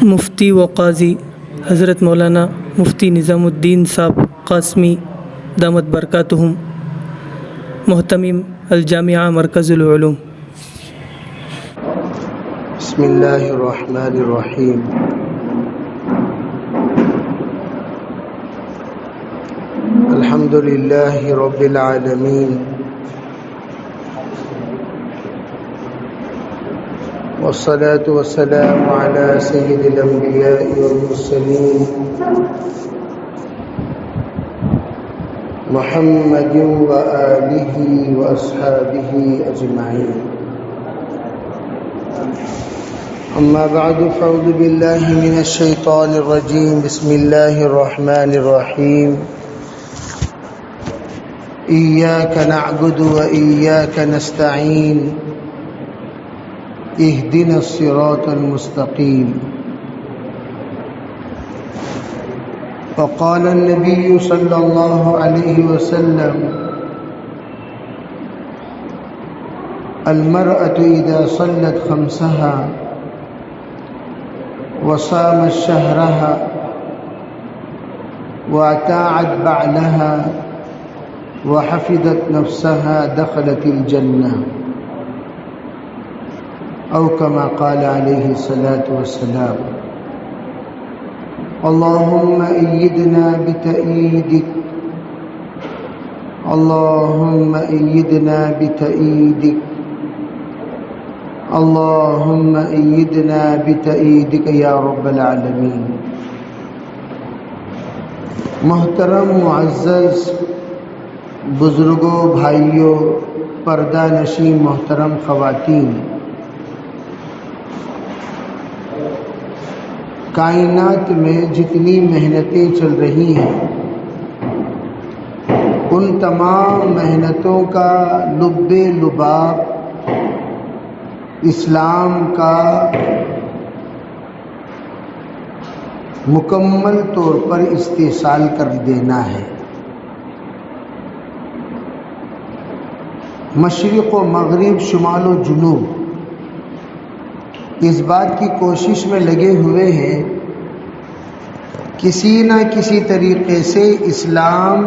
مفتی و قاضی حضرت مولانا مفتی نظام الدین صاحب قاسمی دامت برکاتہم، محتمم الجامعہ مرکز العلوم۔ بسم اللہ الرحمن الرحیم۔ الحمد للہ رب العالمین، والصلاة والسلام على سید الانبیاء والمرسلین محمد وآلہ واصحابہ اجمعین۔ اما بعد فاعوذ باللہ من الشیطان الرجیم، بسم اللہ الرحمن الرحیم۔ ایاک نعبد وایاک نستعین، اهدنا الصراط المستقیم۔ وقال النبي صلى الله عليه وسلم: المرأة إذا صلت خمسها وصامت شهرها وأطاعت بعلها وحفظت نفسها دخلت الجنة، او كما قال عليه الصلاة والسلام۔ اللهم أيدنا بتأييدك، اللهم أيدنا بتأييدك، اللهم أيدنا بتأييدك يا رب العالمین۔ محترم معزز بزرگوں، بھائیوں، پردہ نشین محترم خواتین، کائنات میں جتنی محنتیں چل رہی ہیں ان تمام محنتوں کا لب لباب اسلام کا مکمل طور پر استحصال کر دینا ہے۔ مشرق و مغرب، شمال و جنوب اس بات کی کوشش میں لگے ہوئے ہیں کسی نہ کسی طریقے سے اسلام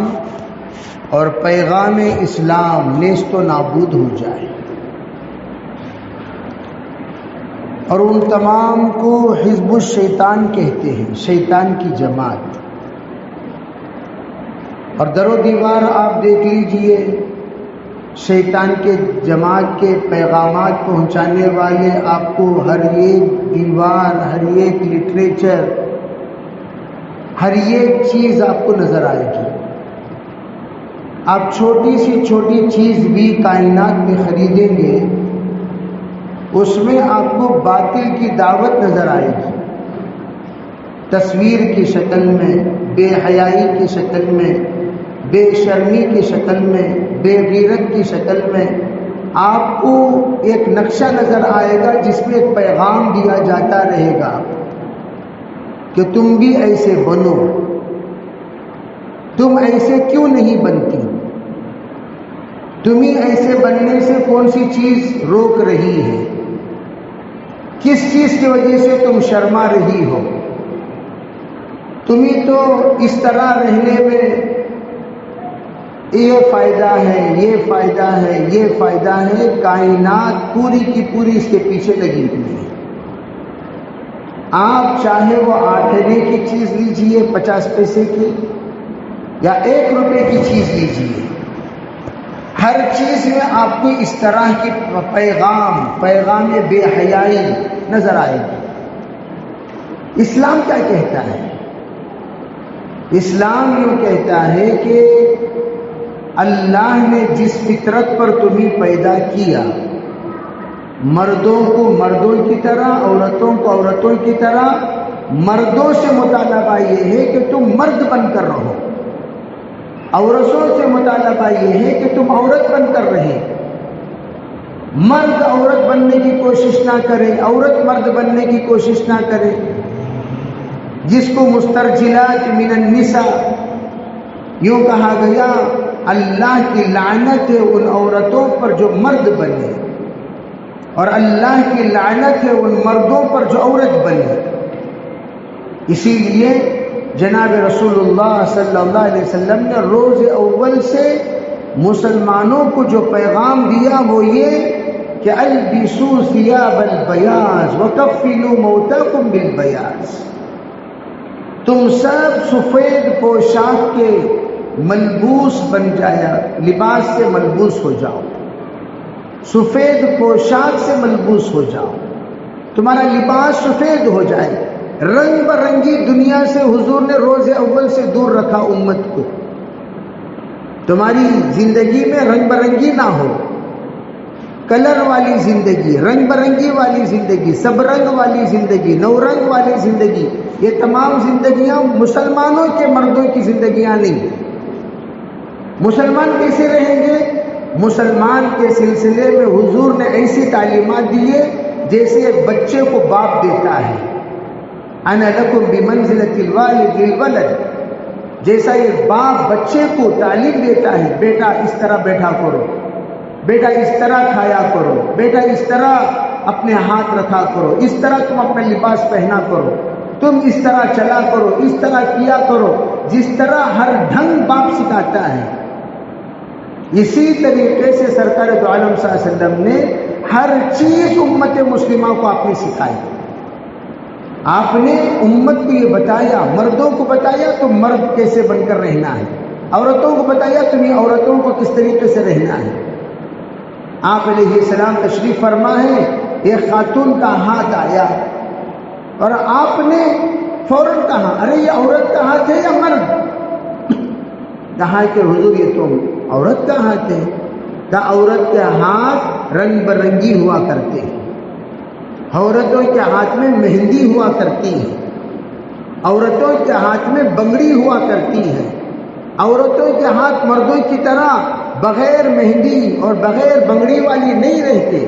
اور پیغام اسلام نیست و نابود ہو جائے، اور ان تمام کو حزب الشیطان کہتے ہیں، شیطان کی جماعت۔ اور در و دیوار آپ دیکھ لیجئے، شیطان کے جماعت کے پیغامات پہنچانے والے آپ کو ہر ایک دیوار، ہر ایک لٹریچر، ہر ایک چیز آپ کو نظر آئے گی۔ آپ چھوٹی سی چھوٹی چیز بھی کائنات میں خریدیں گے، اس میں آپ کو باطل کی دعوت نظر آئے گی، تصویر کی شکل میں، بے حیائی کی شکل میں، بے شرمی کی شکل میں، بے غیرت کی شکل میں آپ کو ایک نقشہ نظر آئے گا جس میں ایک پیغام دیا جاتا رہے گا کہ تم بھی ایسے بنو، تم ایسے کیوں نہیں بنتی، تمہیں ایسے بننے سے کون سی چیز روک رہی ہے، کس چیز کی وجہ سے تم شرما رہی ہو، تمہیں تو اس طرح رہنے میں یہ فائدہ ہے، یہ فائدہ ہے، یہ فائدہ ہے۔ کائنات پوری کی پوری اس کے پیچھے لگی ہوئی ہے۔ آپ چاہے وہ 8 آنے کی چیز لیجئے 50 پیسے کی، یا 1 روپے کی چیز لیجئے، ہر چیز میں آپ کو اس طرح کی پیغام بے حیائی نظر آئے گی۔ اسلام کیا کہتا ہے؟ اسلام یوں کہتا ہے کہ اللہ نے جس فطرت پر تمہیں پیدا کیا، مردوں کو مردوں کی طرح، عورتوں کو عورتوں کی طرح، مردوں سے مطالبہ یہ ہے کہ تم مرد بن کر رہو، عورتوں سے مطالبہ یہ ہے کہ تم عورت بن کر رہے۔ مرد عورت بننے کی کوشش نہ کرے، عورت مرد بننے کی کوشش نہ کرے، جس کو مسترجلات من النساء یوں کہا گیا، اللہ کی لعنت ہے ان عورتوں پر جو مرد بنے، اور اللہ کی لعنت ہے ان مردوں پر جو عورت بنے۔ اسی لیے جناب رسول اللہ صلی اللہ علیہ وسلم نے روز اول سے مسلمانوں کو جو پیغام دیا وہ یہ کہ البسوا ثیاب البیاض وکفنوا موتاکم بالبیاض، تم سب سفید پوشاک کے ملبوس بن جایا، لباس سے ملبوس ہو جاؤ، سفید پوشاک سے ملبوس ہو جاؤ، تمہارا لباس سفید ہو جائے۔ رنگ برنگی دنیا سے حضور نے روز اول سے دور رکھا امت کو، تمہاری زندگی میں رنگ برنگی نہ ہو، کلر والی زندگی، رنگ برنگی والی زندگی، سب رنگ والی زندگی، نو رنگ والی زندگی، یہ تمام زندگیاں مسلمانوں کے مردوں کی زندگیاں نہیں۔ مسلمان کیسے رہیں گے؟ مسلمان کے سلسلے میں حضور نے ایسی تعلیمات دی ہے جیسے ایک بچے کو باپ دیتا ہے، انا لکم بمنزلۃ الوالد للولد، جیسا یہ باپ بچے کو تعلیم دیتا ہے، بیٹا اس طرح بیٹھا کرو، بیٹا اس طرح کھایا کرو، بیٹا اس طرح اپنے ہاتھ رکھا کرو، اس طرح تم اپنا لباس پہنا کرو، تم اس طرح چلا کرو، اس طرح کیا کرو، جس طرح ہر ڈھنگ باپ سکھاتا ہے، اسی طریقے سے سرکار دو عالم صلی اللہ علیہ وسلم نے ہر چیز امت مسلمہ کو آپ نے سکھائی۔ آپ نے امت کو یہ بتایا، مردوں کو بتایا تو مرد کیسے بن کر رہنا ہے، عورتوں کو بتایا تمہیں عورتوں کو کس طریقے سے رہنا ہے۔ آپ علیہ السلام تشریف فرما ہے، ایک خاتون کا ہاتھ آیا اور آپ نے فوراً کہا ارے یہ عورت کا ہاتھ ہے یا مرد؟ کہا کہ حضور یہ تو عورت کا ہاتھ ہے۔ کہا عورت کے ہاتھ رنگ برنگی ہوا کرتے ہیں، عورتوں کے ہاتھ میں مہندی ہوا کرتی ہے، عورتوں کے ہاتھ میں بنگڑی ہوا کرتی ہے، عورتوں کے ہاتھ مردوں کی طرح بغیر مہندی اور بغیر بنگڑی والی نہیں رہتے۔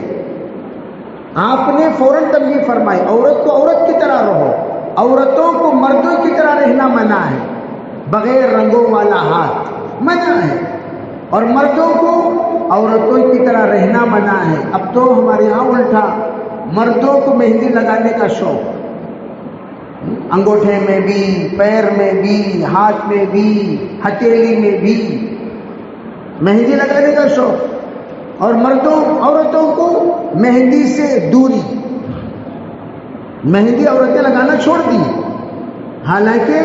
آپ نے فوراً تنبیہ فرمائی عورت کو عورت کی طرح رہو، عورتوں کو مردوں کی طرح رہنا منع ہے، بغیر رنگوں والا ہاتھ منع ہے، اور مردوں کو عورتوں کی طرح رہنا منع ہے۔ اب تو ہمارے یہاں الٹا، مردوں کو مہندی لگانے کا شوق، انگوٹھے میں بھی، پیر میں بھی، ہاتھ میں بھی، ہتھیلی میں بھی مہندی لگانے کا شوق، اور عورتوں کو مہندی سے دوری، مہندی عورتیں لگانا چھوڑ دی۔ حالانکہ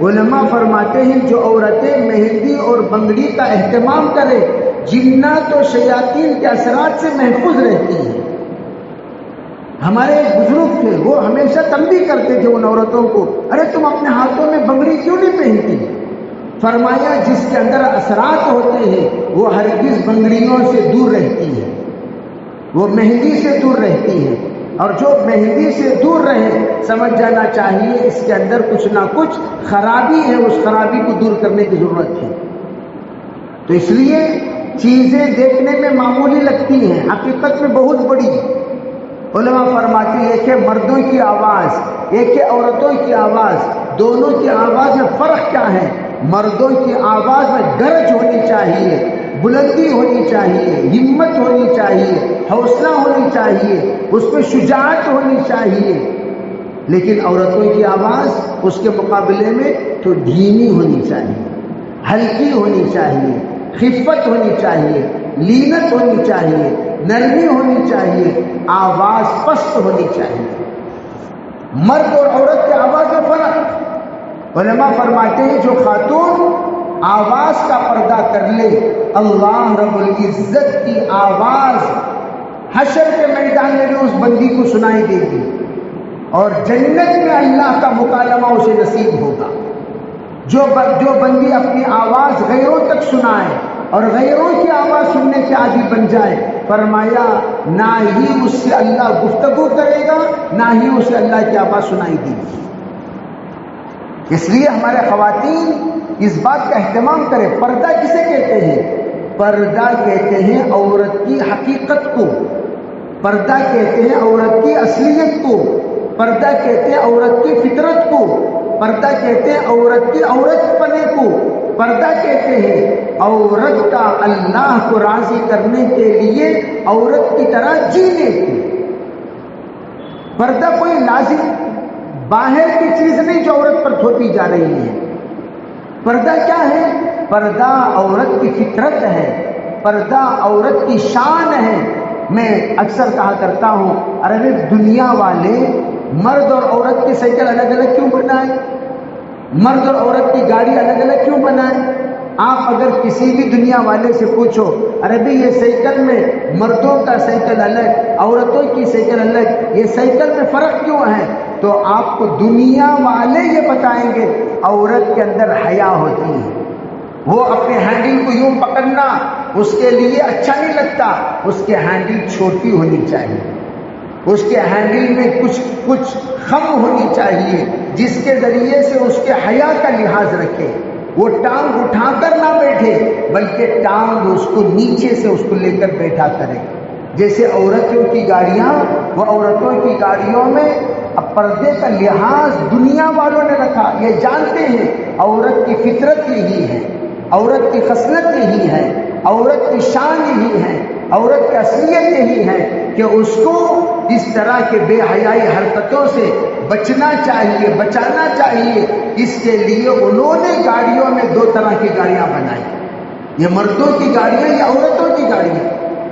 علماء فرماتے ہیں جو عورتیں مہندی اور بنگڑی کا اہتمام کرے جنات و شیاطین کے اثرات سے محفوظ رہتی ہیں۔ ہمارے ایک بزرگ تھے، وہ ہمیشہ تنبیہ کرتے تھے ان عورتوں کو، ارے تم اپنے ہاتھوں میں بنگڑی کیوں نہیں پہنتی؟ فرمایا جس کے اندر اثرات ہوتے ہیں وہ ہرگز بنگڑیوں سے دور رہتی ہے، وہ مہندی سے دور رہتی ہے، اور جو مہندی سے دور رہے سمجھ جانا چاہیے اس کے اندر کچھ نہ کچھ خرابی ہے، اس خرابی کو دور کرنے کی ضرورت ہے۔ تو اس لیے چیزیں دیکھنے میں معمولی لگتی ہیں، حقیقت میں بہت بڑی۔ علماء فرماتے ہیں ایک ہے مردوں کی آواز، ایک ہے عورتوں کی آواز، دونوں کی آواز میں فرق کیا ہے؟ مردوں کی آواز میں گرج ہونی چاہیے، بلندی ہونی چاہیے، ہمت ہونی چاہیے، حوصلہ ہونی چاہیے، اس میں شجاعت ہونی چاہیے، لیکن عورتوں کی آواز اس کے مقابلے میں تو دھیمی ہونی چاہیے، ہلکی ہونی چاہیے، خفت ہونی چاہیے، لینت ہونی چاہیے، نرمی ہونی چاہیے، آواز پست ہونی چاہیے۔ مرد اور عورت کی آواز میں فرق۔ علماء فرماتے ہیں جو خاتون آواز کا پردہ کر لے اللہ رب العزت کی آواز حشر کے میدان میں بھی اس بندی کو سنائی دے گی، اور جنت میں اللہ کا مکالمہ اسے نصیب ہوگا۔ جو بندی اپنی آواز غیروں تک سنائے اور غیروں کی آواز سننے کے عادی بن جائے، فرمایا نہ ہی اس سے اللہ گفتگو کرے گا، نہ ہی اسے اللہ کی آواز سنائی دے گی۔ اس لیے ہمارے خواتین اس بات کا اہتمام کریں۔ پردہ کسے کہتے ہیں؟ پردہ کہتے ہیں عورت کی حقیقت کو، پردہ کہتے ہیں عورت کی اصلیت کو، پردہ کہتے ہیں عورت کی فطرت کو، پردہ کہتے ہیں عورت کی عورت پنے کو، پردہ کہتے ہیں عورت کا اللہ کو راضی کرنے کے لیے عورت کی طرح جینے کو۔ پردہ کوئی لازم باہر کی چیز نہیں جو عورت پر تھوپی جا رہی ہے۔ پردہ کیا ہے؟ پردہ عورت کی فطرت ہے، پردہ عورت کی شان ہے۔ میں اکثر کہا کرتا ہوں، ارے دنیا والے مرد اور عورت کی سائیکل الگ الگ کیوں بنائیں؟ مرد اور عورت کی گاڑی الگ الگ کیوں بنائیں؟ آپ اگر کسی بھی دنیا والے سے پوچھو، ارے بھائی یہ سائیکل میں مردوں کا سائیکل الگ، عورتوں کی سائیکل الگ، یہ سائیکل میں فرق کیوں ہے؟ تو آپ کو دنیا والے یہ بتائیں گے عورت کے اندر حیا ہوتی ہے، وہ اپنے ہینڈل کو یوں پکڑنا اس کے لیے اچھا نہیں لگتا، اس کے ہینڈل چھوٹی ہونی چاہیے، اس کے ہینڈل میں کچھ خم ہونی چاہیے جس کے ذریعے سے اس کے حیا کا لحاظ رکھے، وہ ٹانگ اٹھا کر نہ بیٹھے بلکہ ٹانگ اس کو نیچے سے اس کو لے کر بیٹھا کرے۔ جیسے عورتوں کی گاڑیاں، وہ عورتوں کی گاڑیوں میں اب پردے کا لحاظ دنیا والوں نے رکھا، یہ جانتے ہیں عورت کی فطرت یہی ہے، عورت کی خصلت یہی ہے، عورت کی شان یہی ہے، عورت کی اصلیت یہی ہے کہ اس کو اس طرح کے بے حیائی حرکتوں سے بچنا چاہیے، بچانا چاہیے۔ اس کے لیے انہوں نے گاڑیوں میں دو طرح کی گاڑیاں بنائی، یہ مردوں کی گاڑیاں یا عورتوں کی گاڑیاں،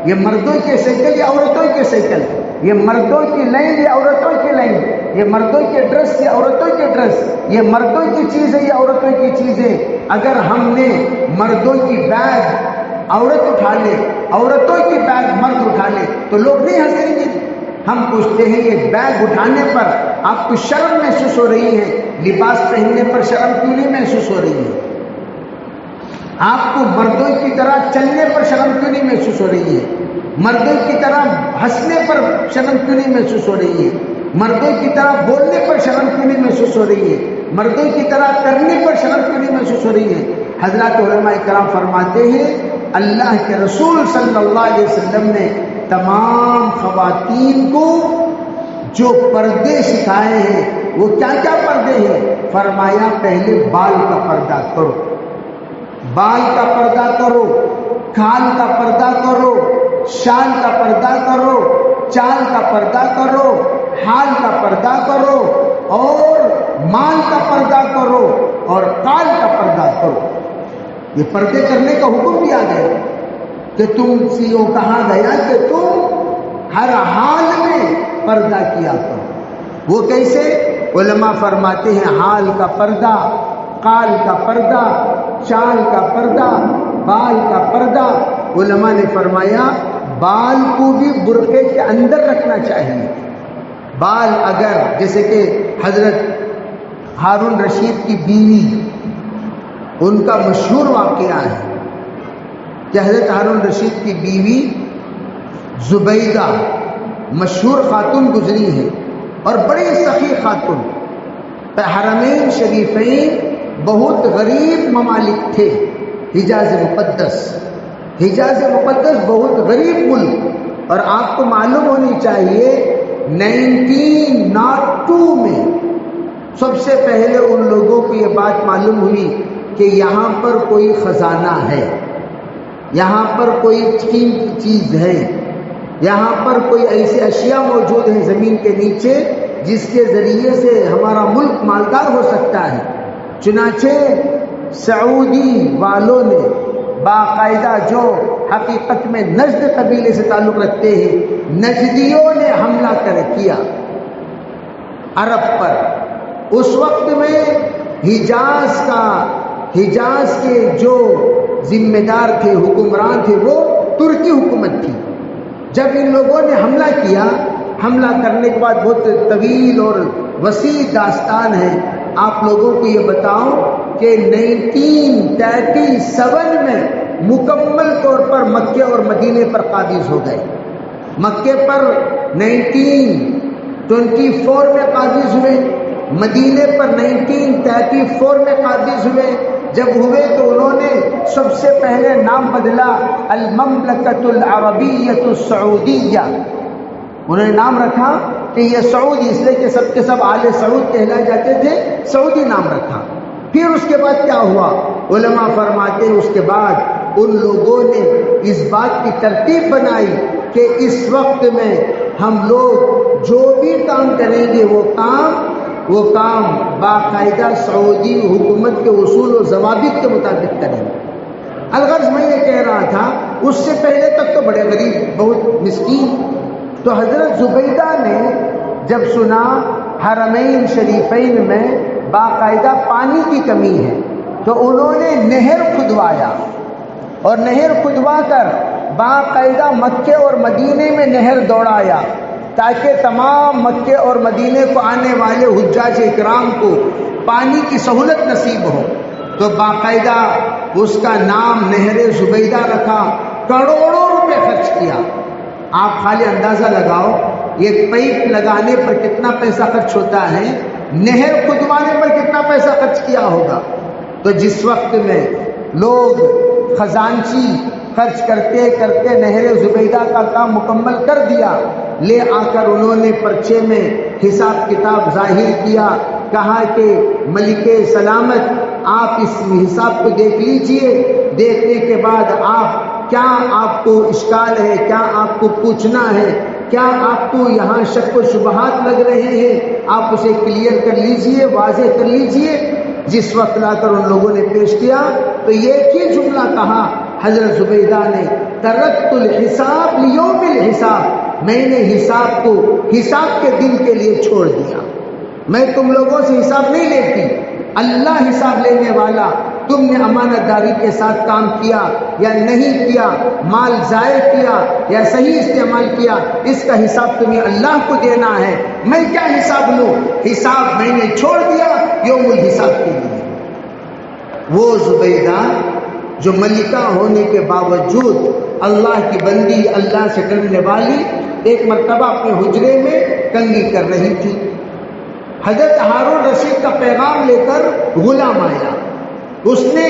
یہ مردوں کے سائیکل یا عورتوں کے سائیکل، یہ مردوں کی لائن یا عورتوں کی لائن، یہ مردوں کے ڈریس یا عورتوں کے ڈریس، یہ مردوں کی چیزیں یا عورتوں کی چیزیں۔ اگر ہم نے مردوں کی بیگ عورت اٹھا لے، عورتوں کی بیگ مرد اٹھا لے تو لوگ نہیں ہنسیں گے۔ ہم پوچھتے ہیں یہ بیگ اٹھانے پر آپ کو شرم محسوس ہو رہی ہے، لباس پہننے پر شرم کیوں نہیں محسوس ہو رہی ہے؟ آپ کو مردوں کی طرح چلنے پر شرم کیوں نہیں محسوس ہو رہی ہے؟ مردوں کی طرح ہنسنے پر شرم کیوں نہیں محسوس ہو رہی ہے؟ مردوں کی طرح بولنے پر شرم کیوں نہیں محسوس ہو رہی ہے؟ مردوں کی طرح کرنے پر شرم کیوں نہیں محسوس ہو رہی ہے؟ حضرات علماء کرام فرماتے ہیں اللہ کے رسول صلی اللہ علیہ وسلم نے تمام خواتین کو جو پردے سکھائے ہیں وہ کیا کیا پردے ہیں؟ فرمایا پہلے بال کا پردہ کرو، بال کا پردہ کرو، کھال کا پردہ کرو، شال کا پردہ کرو، چال کا پردہ کرو، حال کا پردہ کرو، اور مال کا پردہ کرو، اور قال کا پردہ کرو۔ یہ پردے کرنے کا حکم دیا گیا کہ تم سے یہ کہا گیا کہ تم ہر حال میں پردہ کیا کرو۔ وہ کیسے؟ علماء فرماتے ہیں حال کا پردہ، قال کا پردہ، چال کا پردہ، بال کا پردہ۔ علماء نے فرمایا بال کو بھی برقعے کے اندر رکھنا چاہیے۔ بال اگر جیسے کہ حضرت ہارون رشید کی بیوی، ان کا مشہور واقعہ ہے کہ حضرت ہارون رشید کی بیوی زبیدہ مشہور خاتون گزری ہے اور بڑی سخی خاتون۔ حرمین شریفین بہت غریب ممالک تھے، حجاز مقدس، حجاز مقدس بہت غریب ملک، اور آپ کو معلوم ہونی چاہیے 1902 میں سب سے پہلے ان لوگوں کو یہ بات معلوم ہوئی کہ یہاں پر کوئی خزانہ ہے، یہاں پر کوئی قیمتی چیز ہے، یہاں پر کوئی ایسی اشیاء موجود ہیں زمین کے نیچے جس کے ذریعے سے ہمارا ملک مالدار ہو سکتا ہے۔ چنانچہ سعودی والوں نے باقاعدہ جو حقیقت میں نجد قبیلے سے تعلق رکھتے ہیں، نجدیوں نے حملہ کیا عرب پر۔ اس وقت میں حجاز کے جو ذمہ دار تھے، حکمران تھے، وہ ترکی حکومت تھی۔ جب ان لوگوں نے حملہ کیا، حملہ کرنے کے بعد بہت طویل اور وسیع داستان ہے، آپ لوگوں کو یہ بتاؤں کہ 1937 میں مکمل طور پر مکے اور مدینے پر قابض ہو گئے۔ مکے پر 1924 میں قابض ہوئے، مدینے پر 1934 میں قابض ہوئے۔ جب ہوئے تو انہوں نے سب سے پہلے نام بدلا المملکۃ العربیۃ السعودیہ، انہوں نے نام رکھا کہ یہ سعودی، اس لیے کہ سب کے سب آل سعود کہلائے جاتے تھے، سعودی نام رکھا۔ پھر اس کے بعد کیا ہوا؟ علماء فرماتے ہیں اس کے بعد ان لوگوں نے اس بات کی ترتیب بنائی کہ اس وقت میں ہم لوگ جو بھی کام کریں گے وہ کام وہ کام باقاعدہ سعودی حکومت کے اصول و ضوابط کے مطابق کریں۔ الغرض میں یہ کہہ رہا تھا اس سے پہلے تک تو بڑے غریب، بہت مسکین، تو حضرت زبیدہ نے جب سنا حرمین شریفین میں باقاعدہ پانی کی کمی ہے تو انہوں نے نہر کھدوایا، اور نہر کھدوا کر باقاعدہ مکے اور مدینے میں نہر دوڑایا تاکہ تمام مکے اور مدینے کو آنے والے حجاج اکرام کو پانی کی سہولت نصیب ہو۔ تو باقاعدہ اس کا نام نہر زبیدہ رکھا، کروڑوں روپے خرچ کیا۔ آپ خالی اندازہ لگاؤ ایک پائپ لگانے پر کتنا پیسہ خرچ ہوتا ہے، نہر کھدوانے پر کتنا پیسہ خرچ کیا ہوگا۔ تو جس وقت میں لوگ خزانچی خرچ کرتے کرتے نہر زبیدہ کا کام مکمل کر دیا، لے آ کر انہوں نے پرچے میں حساب کتاب ظاہر کیا، کہا کہ ملک سلامت آپ اس حساب کو دیکھ لیجئے، دیکھنے کے بعد آپ کو اشکال ہے، کیا آپ کو پوچھنا ہے، کیا آپ کو یہاں شک و شبہات لگ رہے ہیں، آپ اسے کلیئر کر لیجئے، واضح کر لیجئے۔ جس وقت لا کر ان لوگوں نے پیش کیا تو ایک ہی جملہ کہا حضرت زبیدہ نے، ترکت الحساب لیوم الحساب، میں نے حساب کو حساب کے دن کے لیے چھوڑ دیا۔ میں تم لوگوں سے حساب نہیں لیتی، اللہ حساب لینے والا، تم نے امانت داری کے ساتھ کام کیا یا نہیں کیا، مال ضائع کیا یا صحیح استعمال کیا، اس کا حساب تمہیں اللہ کو دینا ہے، میں کیا حساب لوں، حساب میں نے چھوڑ دیا یوم الحساب کے لیے۔ وہ زبیدہ جو ملکہ ہونے کے باوجود اللہ کی بندی، اللہ سے ڈرنے والی، ایک مرتبہ اپنے حجرے میں کنگھی کر رہی تھی۔ حضرت ہارون رشید کا پیغام لے کر غلام آیا، اس نے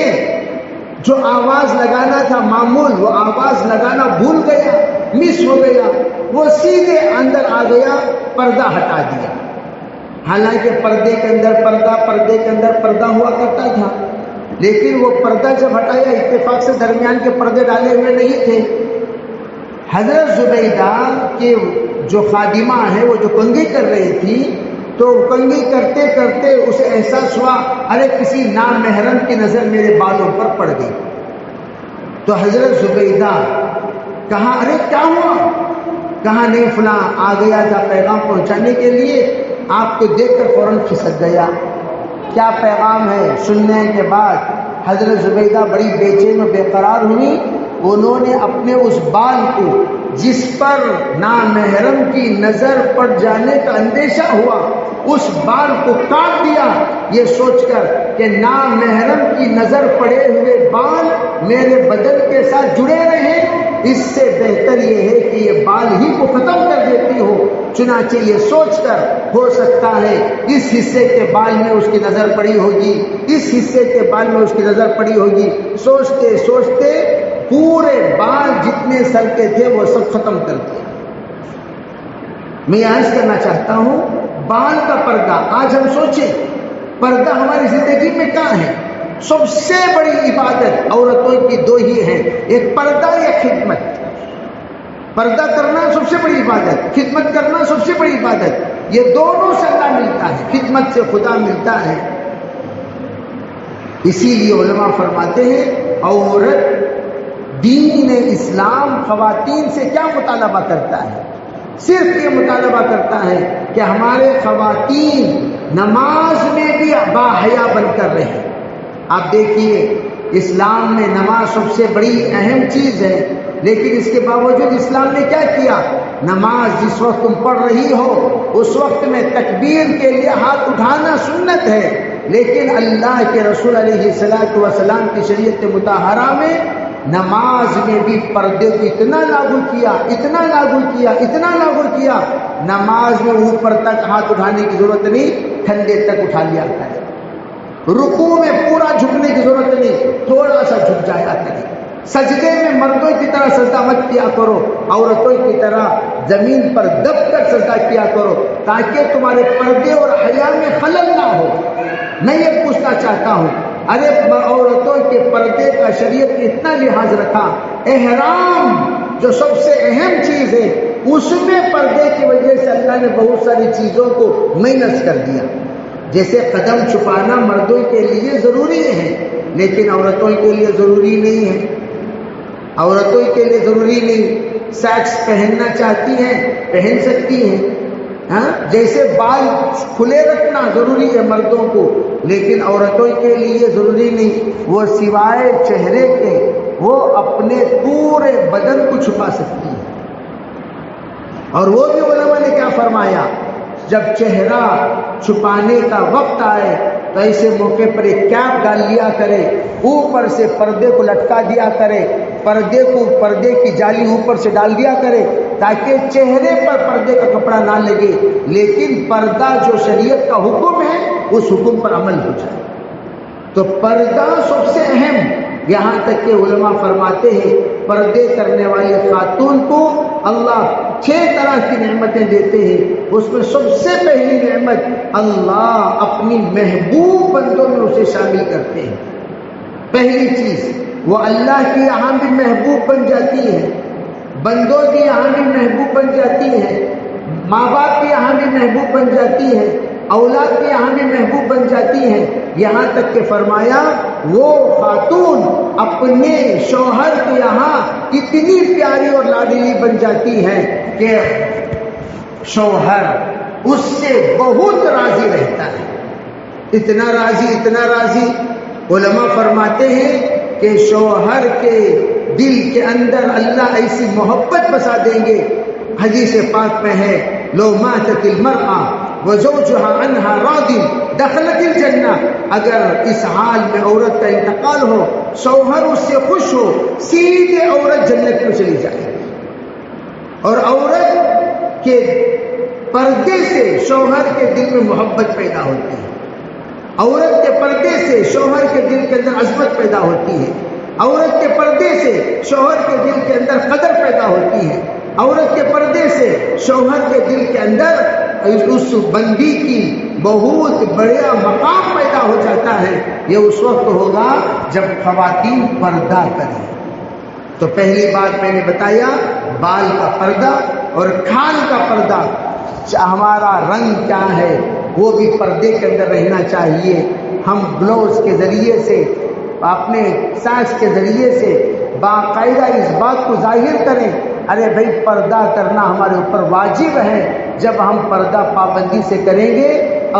جو آواز لگانا تھا معمول، وہ آواز لگانا بھول گیا، مس ہو گیا، وہ سیدھے اندر آ گیا، پردہ ہٹا دیا۔ حالانکہ پردے کے اندر پردہ ہوا کرتا تھا، لیکن وہ پردہ جب ہٹایا اتفاق سے درمیان کے پردے ڈالے ہوئے نہیں تھے۔ حضرت زبیدہ کے جو خادمہ ہے وہ جو کنگھی کر رہی تھی، تو کنگھی کرتے کرتے اسے احساس ہوا ارے کسی نامحرم کی نظر میرے بالوں پر پڑ گئی۔ تو حضرت زبیدہ کہا ارے کیا ہوا؟ کہا نہیں فلاں آ گیا تھا پیغام پہنچانے کے لیے، آپ کو دیکھ کر فوراً کھسک گیا۔ کیا پیغام ہے؟ سننے کے بعد حضرت زبیدہ بڑی بے چین و بے قرار ہوئی، انہوں نے اپنے اس بال کو جس پر نامحرم کی نظر پڑ جانے کا اندیشہ ہوا، اس بال کو کاٹ دیا، یہ سوچ کر کہ نامحرم کی نظر پڑے ہوئے بال میرے بدن کے ساتھ جڑے رہیں، اس سے بہتر یہ ہے کہ یہ بال ہی کو ختم کر دیتی ہو۔ چنانچہ یہ سوچ کر ہو سکتا ہے اس حصے کے بال میں اس کی نظر پڑی ہوگی، اس حصے کے بال میں اس کی نظر پڑی ہوگی، سوچتے سوچتے پورے بال جتنے سر کے تھے وہ سب ختم کر دیا۔ میں عرض کرنا چاہتا ہوں بال کا پردہ، آج ہم سوچیں پردہ ہماری زندگی میں کہاں ہے؟ سب سے بڑی عبادت عورتوں کی دو ہی ہیں، ایک پردہ یا خدمت۔ پردہ کرنا سب سے بڑی عبادت، خدمت کرنا سب سے بڑی عبادت، یہ دونوں سے اللہ ملتا ہے، خدمت سے خدا ملتا ہے۔ اسی لیے علماء فرماتے ہیں عورت دین اسلام خواتین سے کیا مطالبہ کرتا ہے؟ صرف یہ مطالبہ کرتا ہے کہ ہمارے خواتین نماز میں بھی باحیا بن کر رہیں۔ آپ دیکھیے اسلام میں نماز سب سے بڑی اہم چیز ہے، لیکن اس کے باوجود اسلام نے کیا کیا؟ نماز جس وقت تم پڑھ رہی ہو اس وقت میں تکبیر کے لیے ہاتھ اٹھانا سنت ہے، لیکن اللہ کے رسول علیہ الصلوۃ والسلام کی شریعت مطہرہ میں نماز میں بھی پردے کو اتنا لاگو کیا، نماز میں اوپر تک ہاتھ اٹھانے کی ضرورت نہیں، ٹھنڈے تک اٹھا لیا کرے، رکوع میں پورا جھکنے کی ضرورت نہیں، تھوڑا سا جھک جایا کرے، سجدے میں مردوں کی طرح سجدہ مت کیا کرو، عورتوں کی طرح زمین پر دب کر سجدہ کیا کرو، تاکہ تمہارے پردے اور حیا میں خلل نہ ہو۔ میں یہ پوچھنا چاہتا ہوں، ارے عورتوں کے پردے کا شریعت نے اتنا لحاظ رکھا، احرام جو سب سے اہم چیز ہے اس میں پردے کی وجہ سے اللہ نے بہت ساری چیزوں کو مائنس کر دیا۔ جیسے قدم چھپانا مردوں کے لیے ضروری ہے لیکن عورتوں کے لیے ضروری نہیں ہے. عورتوں کے لیے ضروری نہیں. سیکس پہننا چاہتی ہیں پہن سکتی ہیں. ہاں جیسے بال کھلے رکھنا ضروری ہے مردوں کو لیکن عورتوں کے لیے ضروری نہیں. وہ سوائے چہرے کے وہ اپنے پورے بدن کو چھپا سکتی ہے. اور وہ بھی علماء نے کیا فرمایا, جب چہرہ چھپانے کا وقت آئے تو ایسے موقع پر ایک کیپ ڈال لیا کرے, اوپر سے پردے کو لٹکا دیا کرے, پردے کی جالی اوپر سے ڈال دیا کرے تاکہ چہرے پر پردے کا کپڑا نہ لگے, لیکن پردہ جو شریعت کا حکم ہے اس حکم پر عمل ہو جائے. تو پردہ سب سے اہم, یہاں تک کہ علماء فرماتے ہیں پردے کرنے والی خاتون کو اللہ 6 طرح کی نعمتیں دیتے ہیں. اس میں سب سے پہلی نعمت اللہ اپنی محبوب بندوں میں اسے شامل کرتے ہیں. پہلی چیز وہ اللہ کے یہاں بھی محبوب بن جاتی ہے, بندوں کے یہاں بھی محبوب بن جاتی ہے, ماں باپ کے یہاں بھی محبوب بن جاتی ہے, اولاد کے یہاں بھی محبوب بن جاتی ہے. یہاں تک کہ فرمایا وہ خاتون اپنے شوہر کے یہاں اتنی پیاری اور لاڈلی بن جاتی ہے کہ شوہر اس سے بہت راضی رہتا ہے. اتنا راضی علماء فرماتے ہیں کہ شوہر کے دل کے اندر اللہ ایسی محبت بسا دیں گے. حدیث پاک میں ہے لو ماتت المرأة وزوجها عنها راض دخلت الجنہ, اگر اس حال میں عورت کا انتقال ہو شوہر اس سے خوش ہو سیدھے عورت جنت میں چلی جائے. اور عورت کے پردے سے شوہر کے دل میں محبت پیدا ہوتی ہے, عورت کے پردے سے شوہر کے دل کے اندر عظمت پیدا ہوتی ہے, عورت کے پردے سے شوہر کے دل کے اندر قدر پیدا ہوتی ہے, عورت کے پردے سے شوہر کے دل کے اندر اس بندی کی بہت بڑا مقام پیدا ہو جاتا ہے. یہ اس وقت ہوگا جب خواتین پردہ کریں. تو پہلی بات میں نے بتایا بال کا پردہ اور کھال کا پردہ. ہمارا رنگ کیا ہے وہ بھی پردے کے اندر رہنا چاہیے. ہم بلاؤز کے ذریعے سے اپنے ساز کے ذریعے سے باقاعدہ اس بات کو ظاہر کریں ارے بھائی پردہ کرنا ہمارے اوپر واجب ہے. جب ہم پردہ پابندی سے کریں گے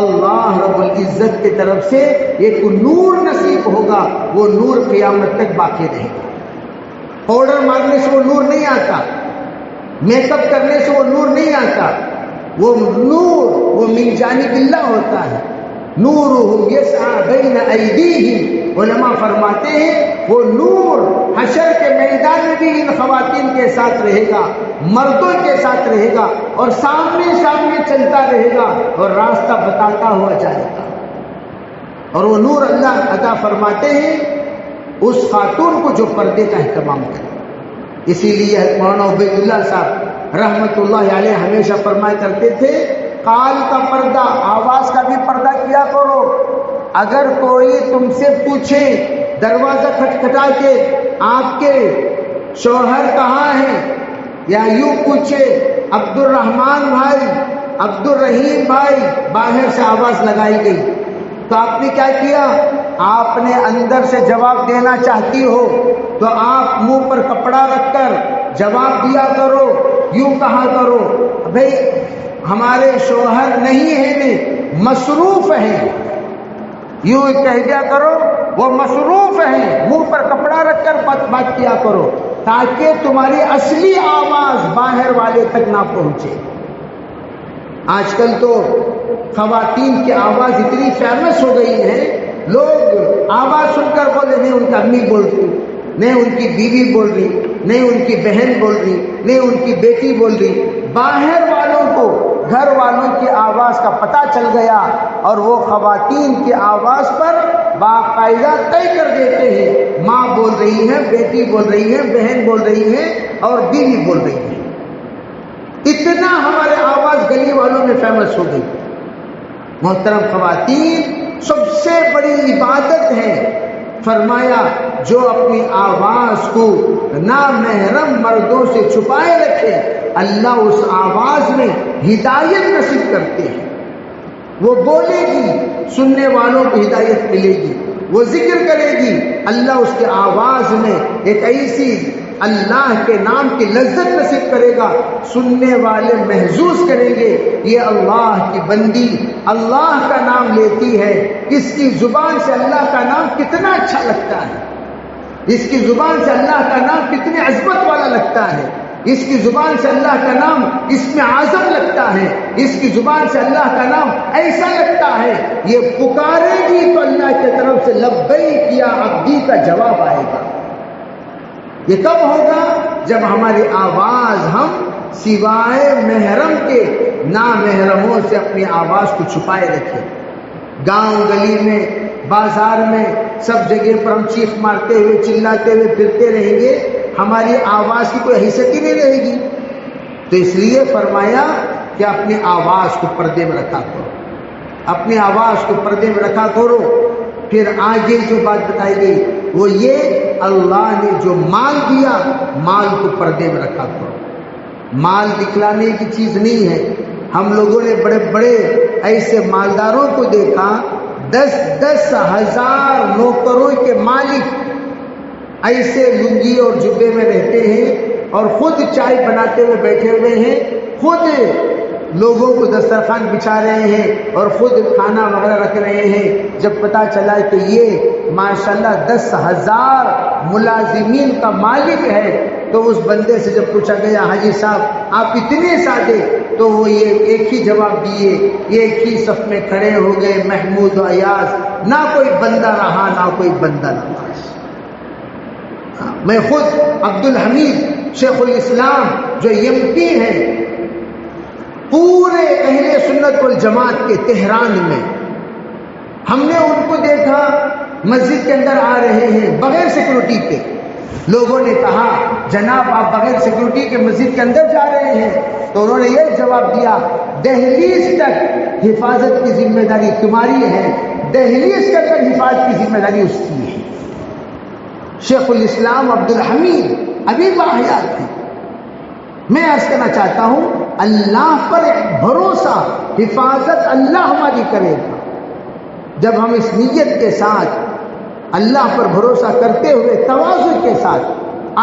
اللہ رب العزت کی طرف سے ایک نور نصیب ہوگا, وہ نور قیامت تک باقی رہے گا. پاؤڈر مارنے سے وہ نور نہیں آتا, میک اپ کرنے سے وہ نور نہیں آتا, وہ نور وہ من جانب اللہ ہوتا ہے. نورہم یسعی بین ایدیہم, علماء فرماتے ہیں وہ نور حشر کے میدان میں بھی ان خواتین کے ساتھ رہے گا, مردوں کے ساتھ رہے گا اور سامنے چلتا رہے گا اور راستہ بتاتا ہوا جائے گا. اور وہ نور اللہ عطا فرماتے ہیں اس خاتون کو جو پردے کا اہتمام کرے. اسی لیے مولانا عبید اللہ صاحب رحمت اللہ علیہ ہمیشہ فرمایا کرتے تھے قال کا پردہ, آواز کا بھی پردہ کیا کرو. اگر کوئی تم سے پوچھے دروازہ کھٹکھٹا کے آپ کے شوہر کہاں ہیں, یا یوں پوچھے عبد الرحمان بھائی, عبد الرحیم بھائی, باہر سے آواز لگائی گئی تو آپ نے کیا کیا, آپ نے اندر سے جواب دینا چاہتی ہو تو آپ منہ پر کپڑا رکھ کر جواب دیا کرو, یوں کہا کرو بھائی ہمارے شوہر نہیں ہیں مصروف ہیں, یوں کہہ دیا کرو وہ مصروف ہیں, منہ پر کپڑا رکھ کر بات کیا کرو تاکہ تمہاری اصلی آواز باہر والے تک نہ پہنچے. آج کل تو خواتین کی آواز اتنی فیمس ہو گئی ہے, لوگ آواز سن کر بولے نہیں ان کی امی بول رہی, نہیں ان کی بیوی بول رہی, نہیں ان کی بہن بول رہی, نہیں ان کی بیٹی بول رہی. باہر والوں کو گھر والوں کی آواز کا پتہ چل گیا اور وہ خواتین کی آواز پر باقاعدہ طے کر دیتے ہیں, ماں بول رہی ہے, بیٹی بول رہی ہے, بہن بول رہی ہے اور بیوی بول رہی ہے. اتنا ہمارے آواز گلی والوں میں فیمس ہو گئی. محترم خواتین سب سے بڑی عبادت ہے, فرمایا جو اپنی آواز کو نامحرم مردوں سے چھپائے رکھے اللہ اس آواز میں ہدایت نصیب کرتے ہیں. وہ بولے گی، سننے والوں کو ہدایت ملے گی، وہ ذکر کرے گی، اللہ اس کے آواز میں ایک ایسی اللہ کے نام کی لذت نصیب کرے گا، سننے والے محسوس کریں گے یہ اللہ کی بندی اللہ کا نام لیتی ہے، اس کی زبان سے اللہ کا نام کتنا اچھا لگتا ہے، اس کی زبان سے اللہ کا نام کتنی عظمت والا لگتا ہے، اس کی زبان سے اللہ کا نام اس میں اعظم لگتا ہے، اس کی زبان سے اللہ کا نام ایسا لگتا ہے، یہ پکارے گی تو اللہ کی طرف سے لبیک یا عبدی کا جواب آئے گا۔ یہ کب ہوگا؟ جب ہماری آواز ہم سوائے محرم کے نامحرموں سے اپنی آواز کو چھپائے رکھیں۔ گاؤں گلی میں، بازار میں، سب جگہ پر ہم چیخ مارتے ہوئے چلاتے ہوئے پھرتے رہیں گے، ہماری آواز کی کوئی حیثیت ہی نہیں رہے گی۔ تو اس لیے فرمایا کہ اپنی آواز کو پردے میں رکھا کرو، اپنی آواز کو پردے میں رکھا کرو۔ پھر آگے جو بات بتائی گئی وہ یہ، اللہ نے جو مال دیا مال کو پردے میں رکھا کرو۔ مال دکھلانے کی چیز نہیں ہے۔ ہم لوگوں نے بڑے بڑے ایسے مالداروں کو دیکھا، 10-10 ہزار نوکروں کے مالک ایسے لنگی اور جبے میں رہتے ہیں اور خود چائے بناتے ہوئے بیٹھے ہوئے ہیں، خود لوگوں کو دسترخوان بچھا رہے ہیں اور خود کھانا وغیرہ رکھ رہے ہیں۔ جب پتا چلا کہ یہ ماشاءاللہ 10,000 ملازمین کا مالک ہے تو اس بندے سے جب پوچھا گیا حاجی صاحب آپ اتنے سادے، تو وہ یہ ایک ہی جواب دیے، ایک ہی صف میں کھڑے ہو گئے محمود و ایاز، نہ کوئی بندہ رہا نہ کوئی بندہ رہا۔ میں خود عبدالحمید شیخ الاسلام جو MP ہیں، پورے اہل سنت والجماعت کے تہران میں، ہم نے ان کو دیکھا مسجد کے اندر آ رہے ہیں بغیر سیکورٹی کے۔ لوگوں نے کہا جناب آپ بغیر سیکورٹی کے مسجد کے اندر جا رہے ہیں، تو انہوں نے یہ جواب دیا دہلیز تک حفاظت کی ذمہ داری تمہاری ہے، دہلیز کے اندر حفاظت کی ذمہ داری اس کی ہے۔ شیخ الاسلام عبدالحمید ابھی باحیات تھے۔ میں عرض کرنا چاہتا ہوں اللہ پر ایک بھروسہ، حفاظت اللہ ہماری کرے گا جب ہم اس نیت کے ساتھ اللہ پر بھروسہ کرتے ہوئے تواضع کے ساتھ۔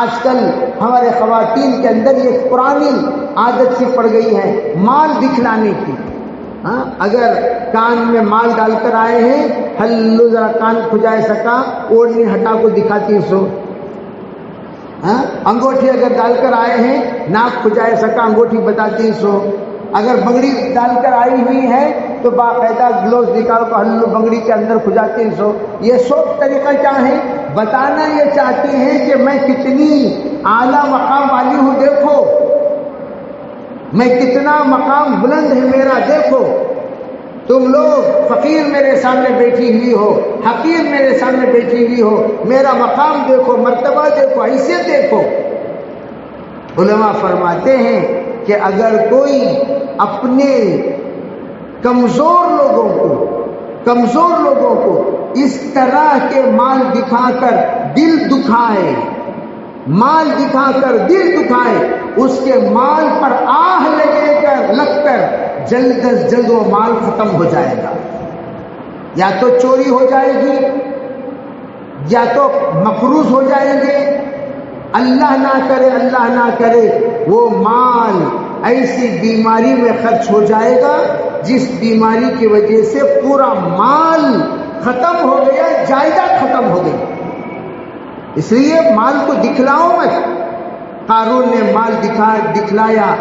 آج کل ہمارے خواتین کے اندر یہ پرانی عادت سی پڑ گئی ہے مال دکھلانے کی۔ اگر کان میں مال ڈال کر آئے ہیں، ہلو ذرا کان کھجائے سکا، اوڑھنی ہٹا کو دکھاتی سو۔ انگوٹھی اگر ڈال کر آئے ہیں، ناک کھجائے سکا، انگوٹھی بتاتی سو۔ اگر بنگڑی ڈال کر آئی ہوئی ہے تو باقاعدہ گلوز نکال کر ہلو بنگڑی کے اندر کھجاتی سو۔ یہ سب طریقہ کیا ہے؟ بتانا یہ چاہتے ہیں کہ میں کتنی اعلیٰ مقام والی ہوں، دیکھو میں کتنا مقام بلند ہے میرا، دیکھو تم لوگ فقیر میرے سامنے بیٹھی ہوئی ہو، حقیر میرے سامنے بیٹھی ہوئی ہو، میرا مقام دیکھو، مرتبہ دیکھو، حیثیت دیکھو۔ علماء فرماتے ہیں کہ اگر کوئی اپنے کمزور لوگوں کو اس طرح کے مال دکھا کر دل دکھائے، اس کے مال پر آہ لگ کر جلد از جلد وہ مال ختم ہو جائے گا، یا تو چوری ہو جائے گی یا تو مفروض ہو جائیں گے۔ اللہ نہ کرے وہ مال ایسی بیماری میں خرچ ہو جائے گا جس بیماری کی وجہ سے پورا مال ختم ہو گیا، جائیداد ختم ہو گئی۔ اس لیے مال کو دکھلاؤ مت۔ قارون نے مال دکھلایا۔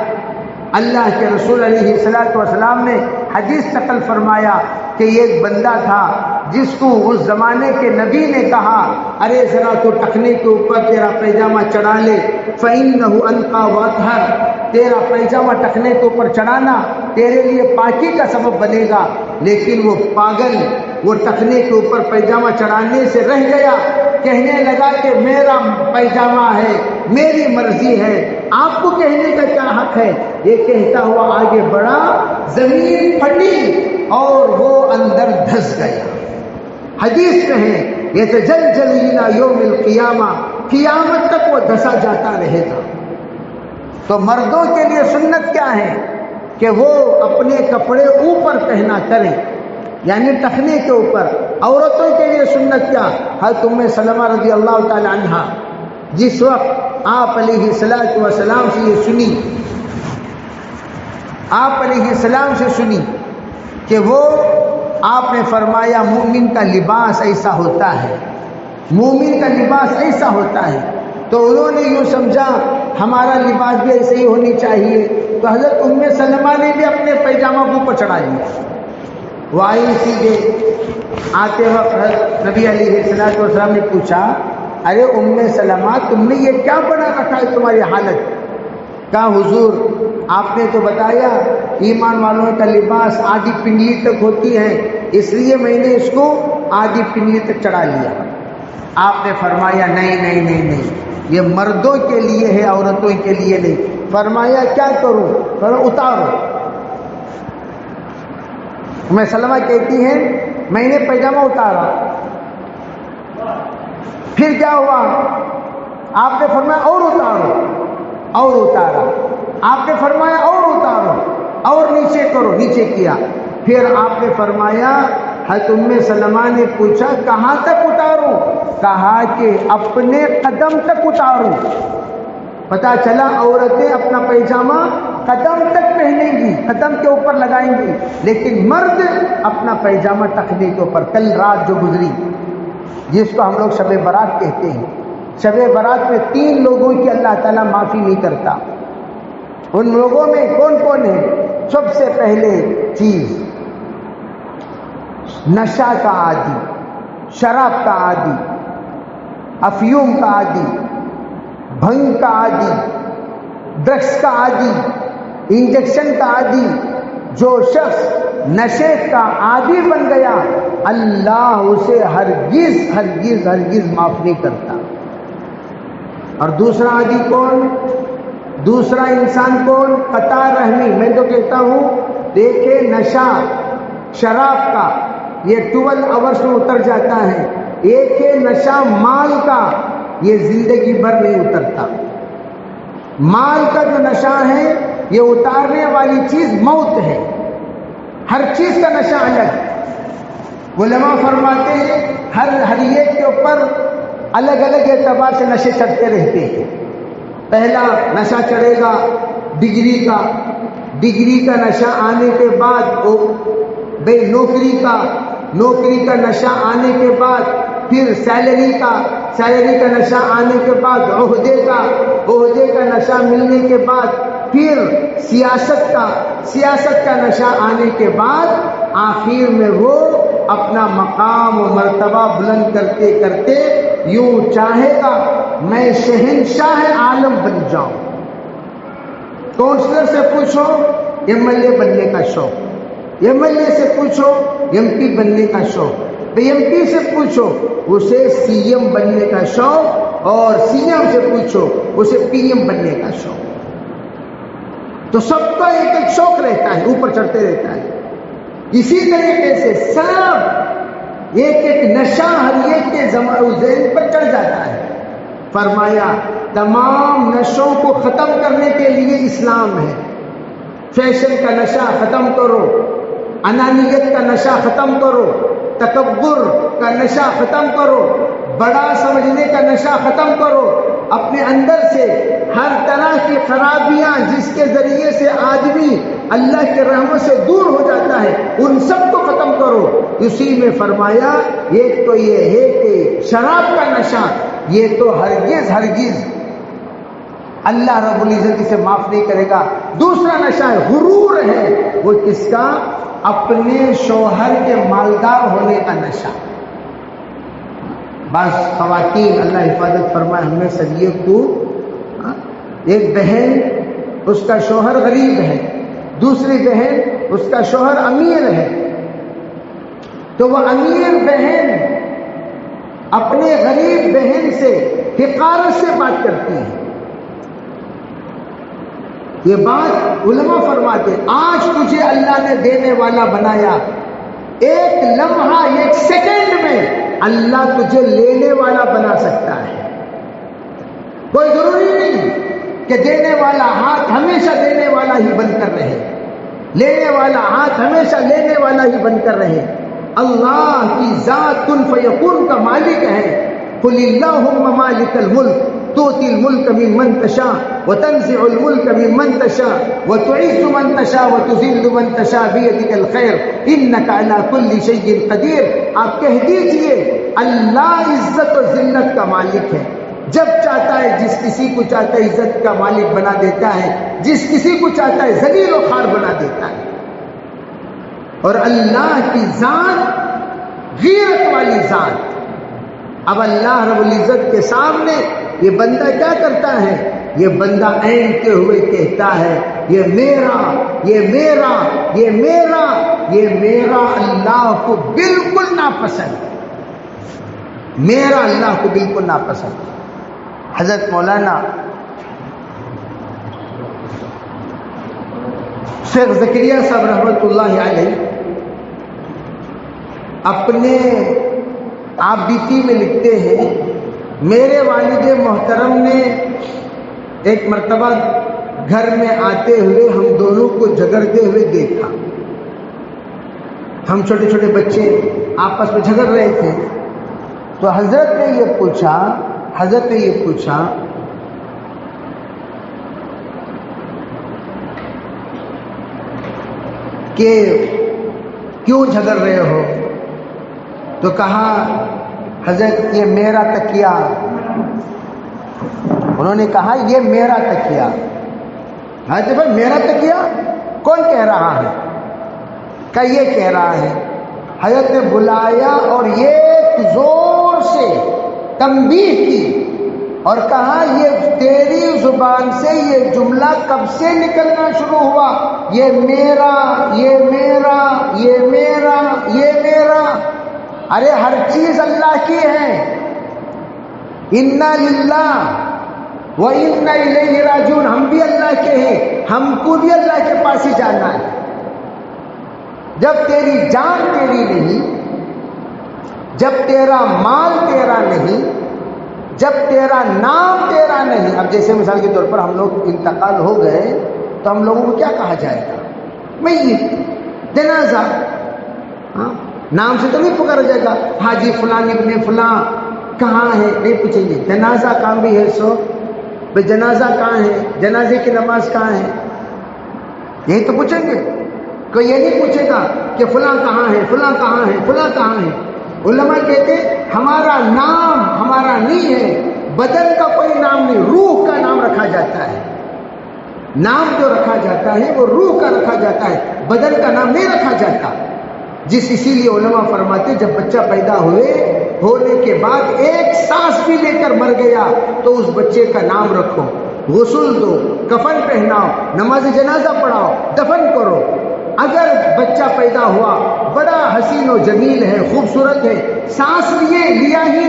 اللہ کے رسول علیہ السلام نے حدیث نقل فرمایا کہ ایک بندہ تھا جس کو اس زمانے کے نبی نے کہا ارے ذرا تو ٹخنے کے اوپر تیرا پیجامہ چڑھا لے، فَإِنَّهُ أَنْقَى وَأَطْهَرُ، تیرا پیجامہ ٹخنے کے اوپر چڑھانا تیرے لیے پاکی کا سبب بنے گا۔ لیکن وہ پاگل وہ ٹخنے کے اوپر پیجامہ چڑھانے سے رہ گیا، کہنے لگا کہ میرا پیجامہ ہے، میری مرضی ہے، آپ کو کہنے کا کیا حق ہے؟ یہ کہتا ہوا آگے بڑھا، زمین پھٹی اور وہ اندر دھس گیا۔ حدیث میں ہے یتجلجل الی یوم القیامہ، قیامت تک وہ دھسا جاتا رہے گا۔ تو مردوں کے لیے سنت کیا ہے کہ وہ اپنے کپڑے اوپر پہنا کریں، یعنی ٹخنے کے اوپر. عورتوں کے لیے سنت کیا؟ حضرت ام سلمہ رضی اللہ تعالی عنہا جس وقت آپ علیہ السلام سے یہ سنی، آپ علیہ السلام سے سنی کہ وہ آپ نے فرمایا مومن کا لباس ایسا ہوتا ہے، مومن کا لباس ایسا ہوتا ہے، تو انہوں نے یوں سمجھا ہمارا لباس بھی ایسے ہی ہونی چاہیے. تو حضرت ام سلمہ نے بھی اپنے پیجامہ کو اوپر چڑھا لیا. وہ آئی سیدھے آتے وقت حضرت نبی علیہ السلام نے پوچھا ارے ام سلمہ تم نے یہ کیا بنا رکھا ہے تمہاری حالت؟ کہا حضور آپ نے تو بتایا ایمان والوں کا لباس آدھی پنڈلی تک ہوتی ہے، اس لیے میں نے اس کو آدھی پنڈلی تک چڑھا لیا. آپ نے فرمایا نہیں نہیں نہیں نہیں، یہ مردوں کے لیے ہے، عورتوں کے لیے نہیں. فرمایا کیا کروں؟ فرمایا اتارو. ام سلمہ کہتی ہیں میں نے پیجامہ اتارا. پھر کیا ہوا؟ آپ نے فرمایا اور اتارو، اور اتارا. آپ نے فرمایا اور اتارو، اور نیچے کرو، نیچے کیا. پھر آپ نے فرمایا حضرت ام سلمہ نے پوچھا کہاں تک اتاروں؟ کہا کہ اپنے قدم تک اتاروں. پتا چلا عورتیں اپنا پیجامہ قدم تک پہنیں گی، قدم کے اوپر لگائیں گی، لیکن مرد اپنا پیجامہ ٹخنے کے اوپر. کل رات جو گزری جس کو ہم لوگ شب برات کہتے ہیں، شب برات میں 3 لوگوں کی اللہ تعالیٰ معافی نہیں کرتا. ان لوگوں میں کون کون ہے؟ سب سے پہلے چیز نشہ کا عادی، شراب کا عادی، افیون کا عادی، بھنگ کا عادی، ڈرگس کا عادی، انجیکشن کا عادی. جو شخص نشے کا عادی بن گیا اللہ اسے ہرگز ہرگز ہرگز معاف نہیں کرتا. اور دوسرا عادی کون؟ دوسرا انسان کون؟ قطع رحمی. میں تو کہتا ہوں دیکھے نشہ شراب کا یہ 12 آورس میں اتر جاتا ہے، ایک ہے نشہ مال کا، یہ زندگی بھر نہیں اترتا. مال کا جو نشہ ہے یہ اتارنے والی چیز موت ہے. ہر چیز کا نشہ الگ. علماء فرماتے ہیں ہر ایک کے اوپر الگ الگ اعتبار سے نشے چڑھتے رہتے ہیں. پہلا نشہ چڑھے گا ڈگری کا، ڈگری کا نشہ آنے کے بعد بے نوکری کا نشہ آنے کے بعد پھر سیلری کا نشہ آنے کے بعد عہدے کا نشہ ملنے کے بعد پھر سیاست کا نشہ آنے کے بعد آخر میں وہ اپنا مقام و مرتبہ بلند کرتے کرتے یوں چاہے گا میں شہنشاہ عالم بن جاؤں. کونسلر سے پوچھو ایم ایل اے بننے کا شوق، ایم ایل اے سے پوچھو ایم پی بننے کا شوق، ایم پی سے پوچھو اسے سی ایم بننے کا شوق، اور سی ایم سے پوچھو اسے پی ایم بننے کا شوق. تو سب کا ایک ایک شوق رہتا ہے، اوپر چڑھتے رہتا ہے. اسی طریقے سے سب ایک ایک نشہ ہر ایک کے ذہن پر چڑھ جاتا ہے. فرمایا تمام نشوں کو ختم کرنے کے لیے اسلام ہے. فیشن کا نشہ ختم کرو، انانیت کا نشہ ختم کرو، تکبر کا نشہ ختم کرو، بڑا سمجھنے کا نشہ ختم کرو. اپنے اندر سے ہر طرح کی خرابیاں جس کے ذریعے سے آدمی اللہ کے رحمت سے دور ہو جاتا ہے ان سب کو ختم کرو. اسی میں فرمایا ایک تو یہ ہے کہ شراب کا نشہ یہ تو ہرگز اللہ رب العزت اسے معاف نہیں کرے گا. دوسرا نشہ ہے غرور ہے، وہ کس کا؟ اپنے شوہر کے مالدار ہونے کا نشہ. بعض خواتین اللہ حفاظت فرمائے ہم میں سب یہ کو ایک بہن اس کا شوہر غریب ہے، دوسری بہن اس کا شوہر امیر ہے، تو وہ امیر بہن اپنے غریب بہن سے حقارت سے بات کرتی ہے. یہ بات علماء فرماتے آج تجھے اللہ نے دینے والا بنایا، ایک لمحہ ایک سیکنڈ میں اللہ تجھے لینے والا بنا سکتا ہے. کوئی ضروری نہیں کہ دینے والا ہاتھ ہمیشہ دینے والا ہی بن کر رہے، لینے والا ہاتھ ہمیشہ لینے والا ہی بن کر رہے. اللہ کی ذات کن فیکون کا مالک ہے. قل اللہم مالک الملک تؤتی الملک ممن تشاء وتنزع الملک ممن تشاء وتعز من تشاء وتذل من تشاء بیدک الخیر انک علی کل شیء قدیر. آپ کہہ دیجئے اللہ عزت و ذلت کا مالک ہے. جب چاہتا ہے جس کسی کو چاہتا ہے عزت کا مالک بنا دیتا ہے, جس کسی کو چاہتا ہے ذلیل و خوار بنا دیتا ہے. اور اللہ کی ذات غیرت والی ذات. اب اللہ رب العزت کے سامنے یہ بندہ کیا کرتا ہے؟ یہ بندہ اینتے ہوئے کہتا ہے یہ میرا, یہ میرا, یہ میرا, یہ میرا. اللہ کو بالکل ناپسند, میرا اللہ کو بالکل ناپسند. حضرت مولانا شیخ زکریا صاحب رحمۃ اللہ علیہ اپنے آپ بیتی میں لکھتے ہیں, میرے والد محترم نے ایک مرتبہ گھر میں آتے ہوئے ہم دونوں کو جھگڑتے ہوئے دیکھا. ہم چھوٹے چھوٹے بچے آپس میں جھگڑ رہے تھے. تو حضرت نے یہ پوچھا کہ کیوں جھگڑ رہے ہو؟ تو کہا حضرت یہ میرا تکیہ. انہوں نے کہا یہ میرا تکیہ. حضرت بھائی میرا تکیہ کون کہہ رہا ہے؟ کہ یہ کہہ رہا ہے. حضرت نے بلایا اور یہ زور سے تنبیہ کی اور کہا یہ تیری زبان سے یہ جملہ کب سے نکلنا شروع ہوا؟ یہ میرا, یہ میرا, یہ میرا, یہ میرا. ارے ہر چیز اللہ کی ہے. انا للہ و انا الیہ راجعون. ہم بھی اللہ کے ہیں, ہم کو بھی اللہ کے پاس ہی جانا ہے. جب تیری جان تیری نہیں, جب تیرا مال تیرا نہیں, جب تیرا نام تیرا نہیں. اب جیسے مثال کے طور پر ہم لوگ انتقال ہو گئے تو ہم لوگوں کو کیا کہا جائے گا؟ میت, جنازہ. ہاں, نام سے تو نہیں پکارا جائے گا حاجی فلان ابن فلاں کہاں ہے, نہیں پوچھیں گے. جنازہ کہاں بھی ہے سو بھائی جنازہ کہاں ہے, جنازے کی نماز کہاں ہے, یہی تو پوچھیں گے. کوئی یہ نہیں پوچھے گا کہ فلاں کہاں ہے, فلاں کہاں ہے, فلاں کہاں ہے. علماء کہتے ہمارا نام ہمارا نہیں ہے, بدن کا کوئی نام نہیں, روح کا نام رکھا جاتا ہے. نام جو رکھا جاتا ہے وہ روح کا رکھا جاتا ہے, بدن کا نام نہیں رکھا جاتا. اسی لیے علماء فرماتے جب بچہ پیدا ہونے کے بعد ایک سانس بھی لے کر مر گیا تو اس بچے کا نام رکھو, غسل دو, کفن پہناؤ, نماز جنازہ پڑھاؤ, دفن کرو. اگر بچہ پیدا ہوا بڑا حسین و جمیل ہے, خوبصورت ہے, سانس لیا ہی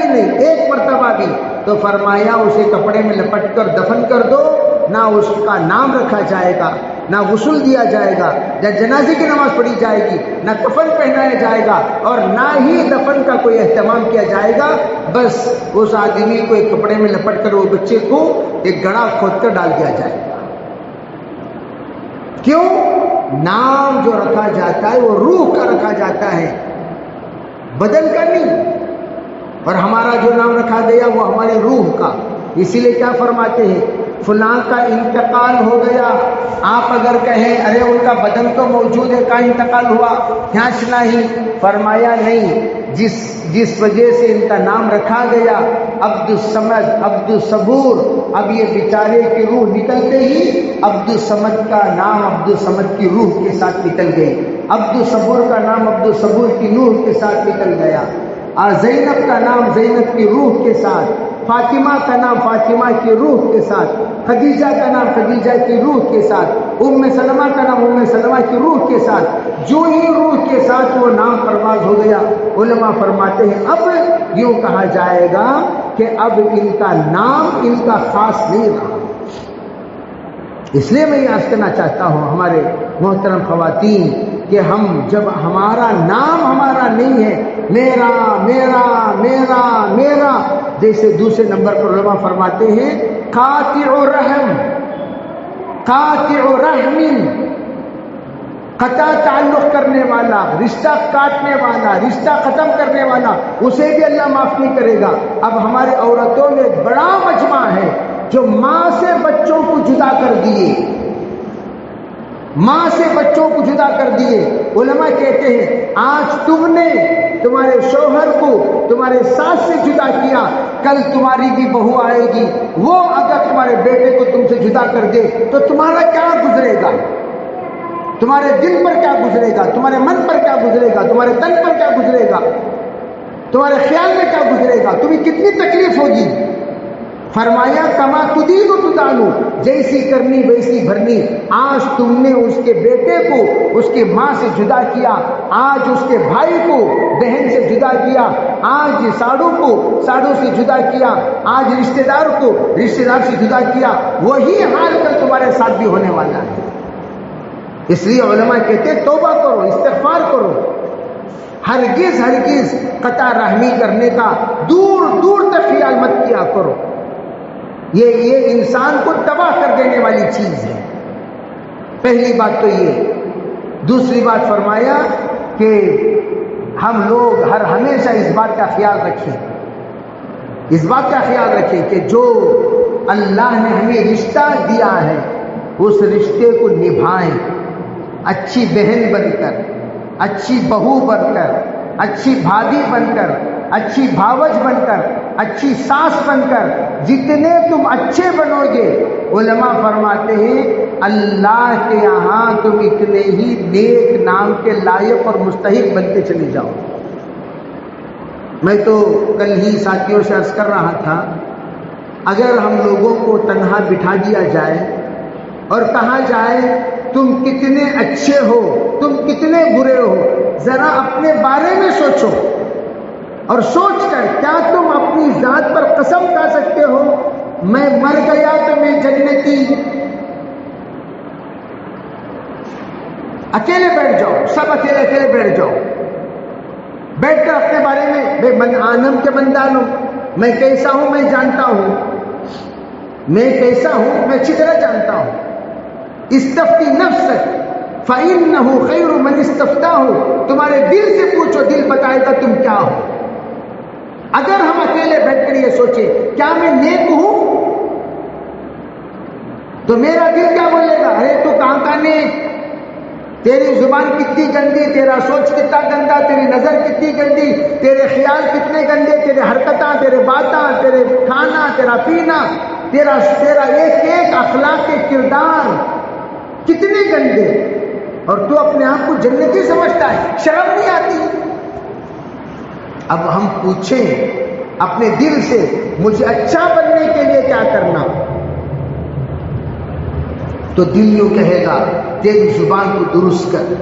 نہیں ایک مرتبہ بھی, تو فرمایا اسے کپڑے میں لپٹ کر دفن کر دو. نہ اس کا نام رکھا جائے گا, نہ غسل دیا جائے گا, نہ جنازے کی نماز پڑھی جائے گی, نہ کفن پہنایا جائے گا, اور نہ ہی دفن کا کوئی اہتمام کیا جائے گا. بس اس آدمی کو ایک کپڑے میں لپٹ کر وہ بچے کو ایک گڑھا کھود کر ڈال دیا جائے گا. کیوں؟ نام جو رکھا جاتا ہے وہ روح کا رکھا جاتا ہے, بدن کا نہیں. اور ہمارا جو نام رکھا گیا وہ ہماری روح کا. اسی لیے کیا فرماتے ہیں, فلاں کا انتقال ہو گیا. آپ اگر کہیں ارے ان کا بدن تو موجود ہے, کہاں انتقال ہوا؟ کھانچ نہیں. فرمایا نہیں, جس وجہ سے ان کا نام رکھا گیا عبد الصمد, عبد الصبور. اب یہ بیچارے کی روح نکلتے ہی عبد الصمد کا نام عبد الصمد کی روح کے ساتھ نکل گئی, عبد الصبور کا نام عبد الصبور کی روح کے ساتھ نکل گیا, زینب کا نام زینب کی روح کے ساتھ, فاطمہ کا نام فاطمہ کی روح کے ساتھ, خدیجہ کا نام خدیجہ کی روح کے ساتھ, ام سلمہ کا نام ام سلمہ کی روح کے ساتھ. جو ہی روح کے ساتھ وہ نام پرواز ہو گیا. علماء فرماتے ہیں اب یوں کہا جائے گا کہ اب ان کا نام ان کا خاص نہیں رہا. اس لیے میں یہ عرض کرنا چاہتا ہوں ہمارے محترم خواتین کہ ہم جب ہمارا نام ہمارا نہیں ہے, میرا میرا میرا میرا, جیسے دوسرے نمبر پر علماء فرماتے ہیں قاطع رحم, قاطع رحم, قطع تعلق کرنے والا، رشتہ کاٹنے والا، رشتہ ختم کرنے والا، اسے بھی اللہ معاف نہیں کرے گا۔ اب ہماری عورتوں میں ایک بڑا مجمع ہے جو ماں سے بچوں کو جدا کر دیے، ماں سے بچوں کو جدا کر دیے۔ علماء کہتے ہیں آج تم نے تمہارے شوہر کو تمہارے ساس سے جدا کیا، کل تمہاری بھی بہو آئے گی، وہ اگر تمہارے بیٹے کو تم سے جدا کر دے تو تمہارا کیا گزرے گا، تمہارے دل پر کیا گزرے گا، تمہارے من پر کیا گزرے گا، تمہارے تن پر کیا گزرے گا، تمہارے خیال میں کیا گزرے گا، تمہیں کتنی تکلیف ہوگی۔ فرمایا کما تدین تدانو، جیسی کرنی ویسی بھرنی۔ آج تم نے اس کے بیٹے کو اس کی ماں سے جدا کیا، آج اس کے بھائی کو بہن سے جدا کیا، آج ساڑھو کو ساڑھو سے جدا کیا، آج رشتہ دار کو رشتہ دار سے جدا کیا، وہی حال کل تمہارے ساتھ بھی ہونے والا ہے۔ اس لیے علماء کہتے ہیں توبہ کرو، استغفار کرو، ہرگز ہرگز قطع رحمی کرنے کا دور دور تک خیال مت کیا کرو، یہ انسان کو تباہ کر دینے والی چیز ہے۔ پہلی بات تو یہ۔ دوسری بات فرمایا کہ ہم لوگ ہمیشہ اس بات کا خیال رکھیں، اس بات کا خیال رکھیں کہ جو اللہ نے ہمیں رشتہ دیا ہے اس رشتے کو نبھائیں، اچھی بہن بن کر، اچھی بہو بن کر، اچھی بھابھی بن کر، اچھی بھاوج بن کر، اچھی ساس بن کر، جتنے تم اچھے بنو گے، علماء فرماتے ہیں اللہ کے یہاں تم اتنے ہی نیک نام کے لائق اور مستحق بنتے چلے جاؤ۔ میں تو کل ہی ساتھیوں سے عرض کر رہا تھا، اگر ہم لوگوں کو تنہا بٹھا دیا جائے اور کہا جائے تم کتنے اچھے ہو، تم کتنے برے ہو، ذرا اپنے بارے میں سوچو، اور سوچ کر کیا تم اپنی ذات پر قسم کھا سکتے ہو میں مر گیا تو میں جنتی؟ اکیلے بیٹھ جاؤ، سب اکیلے اکیلے بیٹھ جاؤ، بیٹھ کر اپنے بارے میں من آنم کے بندانوں، میں کیسا ہوں میں جانتا ہوں، میں کیسا ہوں میں اچھی طرح جانتا ہوں۔ استفتی نفسک فإنہ خیر من استفتاہ، تمہارے دل سے پوچھو، دل بتائے گا تم کیا ہو۔ اگر ہم اکیلے بیٹھ کر یہ سوچیں کیا میں نیک ہوں، تو میرا دل کیا بولے گا، ارے تو کہاں کا نیک، تیری زبان کتنی گندی، تیرا سوچ کتنا گندا، تیری نظر کتنی گندی، تیرے خیال کتنے گندے، تیرے حرکتاں، تیرے باتاں، تیرے کھانا، تیرا پینا، تیرا ایک ایک اخلاق کردار کتنے گندے، اور تو اپنے آپ کو جنتی سمجھتا ہے، شرم نہیں آتی۔ اب ہم پوچھیں اپنے دل سے مجھے اچھا بننے کے لیے کیا کرنا، تو دل یوں کہے گا تیری زبان کو درست کر،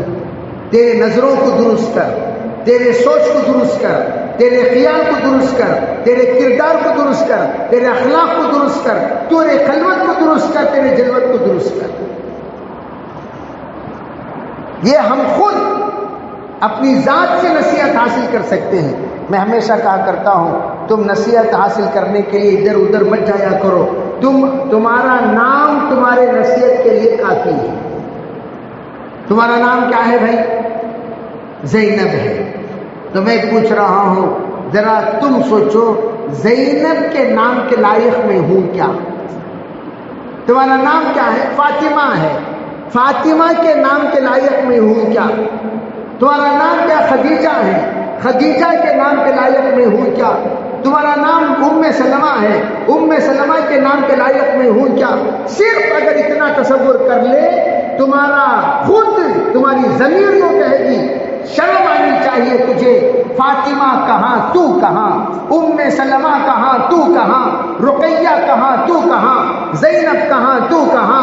تیرے نظروں کو درست کر، تیرے سوچ کو درست کر، تیرے خیال کو درست کر، تیرے کردار کو درست کر، تیرے اخلاق کو درست کر، تیرے خلوت کو درست کر، تیرے جلوت کو درست کر۔ یہ ہم خود اپنی ذات سے نصیحت حاصل کر سکتے ہیں۔ میں ہمیشہ کہا کرتا ہوں تم نصیحت حاصل کرنے کے لیے ادھر ادھر مت جایا کرو، تمہارا نام تمہارے نصیحت کے لیے کافی ہے۔ تمہارا نام کیا ہے بھائی؟ زینب ہے، تو میں پوچھ رہا ہوں ذرا تم سوچو زینب کے نام کے لائق میں ہوں کیا؟ تمہارا نام کیا ہے؟ فاطمہ ہے، فاطمہ کے نام کے لائق میں ہوں کیا؟ تمہارا نام کیا خدیجہ ہے، خدیجہ کے نام کے لائق میں ہوں کیا؟ تمہارا نام ام سلمہ ہے، ام سلمہ کے نام کے لائق میں ہوں کیا؟ صرف اگر اتنا تصور کر لے، تمہارا خود تمہاری ضمیر یوں کہے گی شرم آنی چاہیے تجھے، فاطمہ کہاں تو کہاں، ام سلمہ کہاں تو کہاں، رقیہ کہاں تو کہاں، زینب کہاں تو کہاں،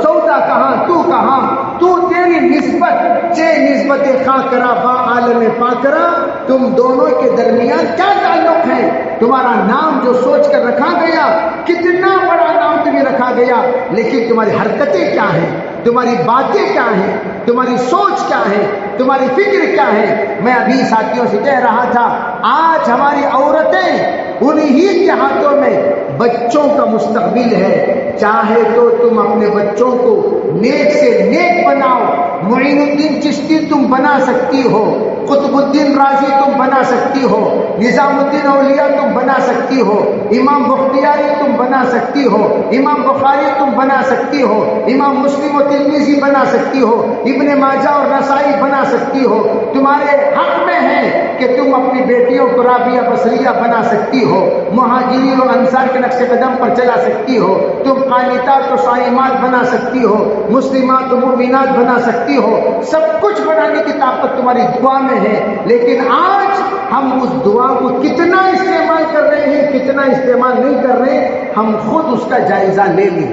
سودا کہاں تو کہاں، تو تیری نسبت نسبت خاکرہ با عالم پاکرہ، تم دونوں کے درمیان کیا تعلق ہے؟ تمہارا نام جو سوچ کر رکھا گیا، کتنا بڑا نام تمہیں رکھا گیا، لیکن تمہاری حرکتیں کیا ہیں، تمہاری باتیں کیا ہیں، تمہاری سوچ کیا ہے، تمہاری فکر کیا ہے؟ میں ابھی ساتھیوں سے کہہ رہا تھا آج ہماری عورتیں انہی کے ہاتھوں میں بچوں کا مستقبل ہے، چاہے تو تم اپنے بچوں کو نیک سے نیک بناؤ، معین الدین چشتی تم بنا سکتی ہو، قطب الدین رازی تم بنا سکتی ہو، نظام الدین اولیاء تم بنا سکتی ہو، امام بختیاری تم بنا سکتی ہو، امام بخاری تم بنا سکتی ہو، امام مسلم و ترمذی بنا سکتی ہو، ابن ماجہ اور نسائی بنا سکتی ہو، تمہارے حق میں ہے کہ تم اپنی بیٹیوں کو رابعہ بصریہ بنا سکتی ہو، مہاجرین اور انصار کے نقش قدم پر چلا سکتی ہو، تم قانتات و صائمات بنا سکتی ہو، مسلمات و مومنات بنا سکتی ہو، سب کچھ بنانے کی طاقت تمہاری دعا میں ہے. لیکن آج ہم اس دعا کو کتنا استعمال کر رہے ہیں، کتنا استعمال نہیں کر رہے، ہم خود اس کا جائزہ لے لیں.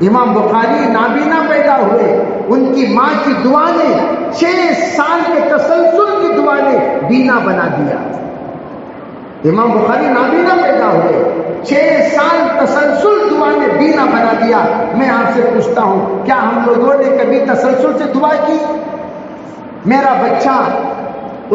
امام بخاری نابینا پیدا ہوئے، ان کی ماں کی دعا نے 6 سال کے تسلسل کی دعا نے بینا بنا دیا. امام بخاری نابینا پیدا ہوئے، 6 سال تسلسل دعا نے بینا بنا دیا. میں آپ سے پوچھتا ہوں، کیا ہم لوگوں نے کبھی تسلسل سے دعا کی؟ میرا بچہ،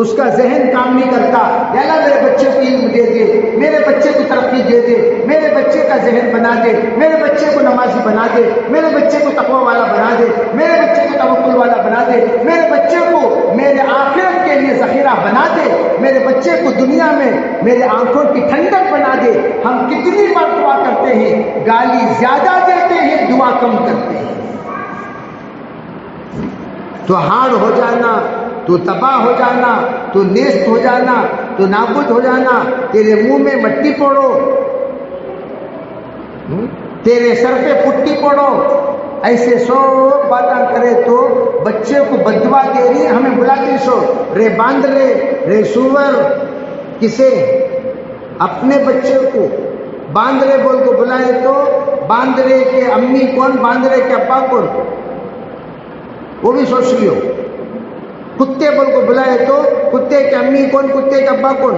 اس کا ذہن کام نہیں کرتا، یا اللہ میرے بچے کو علم دے دے، میرے بچے کو ترقی دے دے، میرے بچے کا ذہن بنا دے، میرے بچے کو نمازی بنا دے، میرے بچے کو تقوی والا بنا دے، میرے بچے کو توکل والا بنا دے، میرے بچے کو میرے آخرت کے لیے ذخیرہ بنا دے، میرے بچے کو دنیا میں میرے آنکھوں کی ٹھنڈک بنا دے. ہم کتنی بار دعا کرتے ہیں، گالی زیادہ دیتے ہیں، دعا کم کرتے ہیں. تو ہار ہو جانا، تو تباہ ہو جانا، تو نیست ہو جانا، تو نابود ہو جانا، تیرے منہ میں مٹی پوڑو، تیرے سر پہ پٹی پوڑو، ایسے سب باتیں کرے تو بچے کو بددعا دے رہی، ہمیں بلاتی سو رے باندرے رے سور. کسے؟ اپنے بچے کو باندرے بول کو بلائے تو باندرے کے امی کون، باندرے کے ابا کون، وہ بھی سوچ لیو. کتے بول کو بلائے تو کتے کے امی کون، کتے کے ابا کون.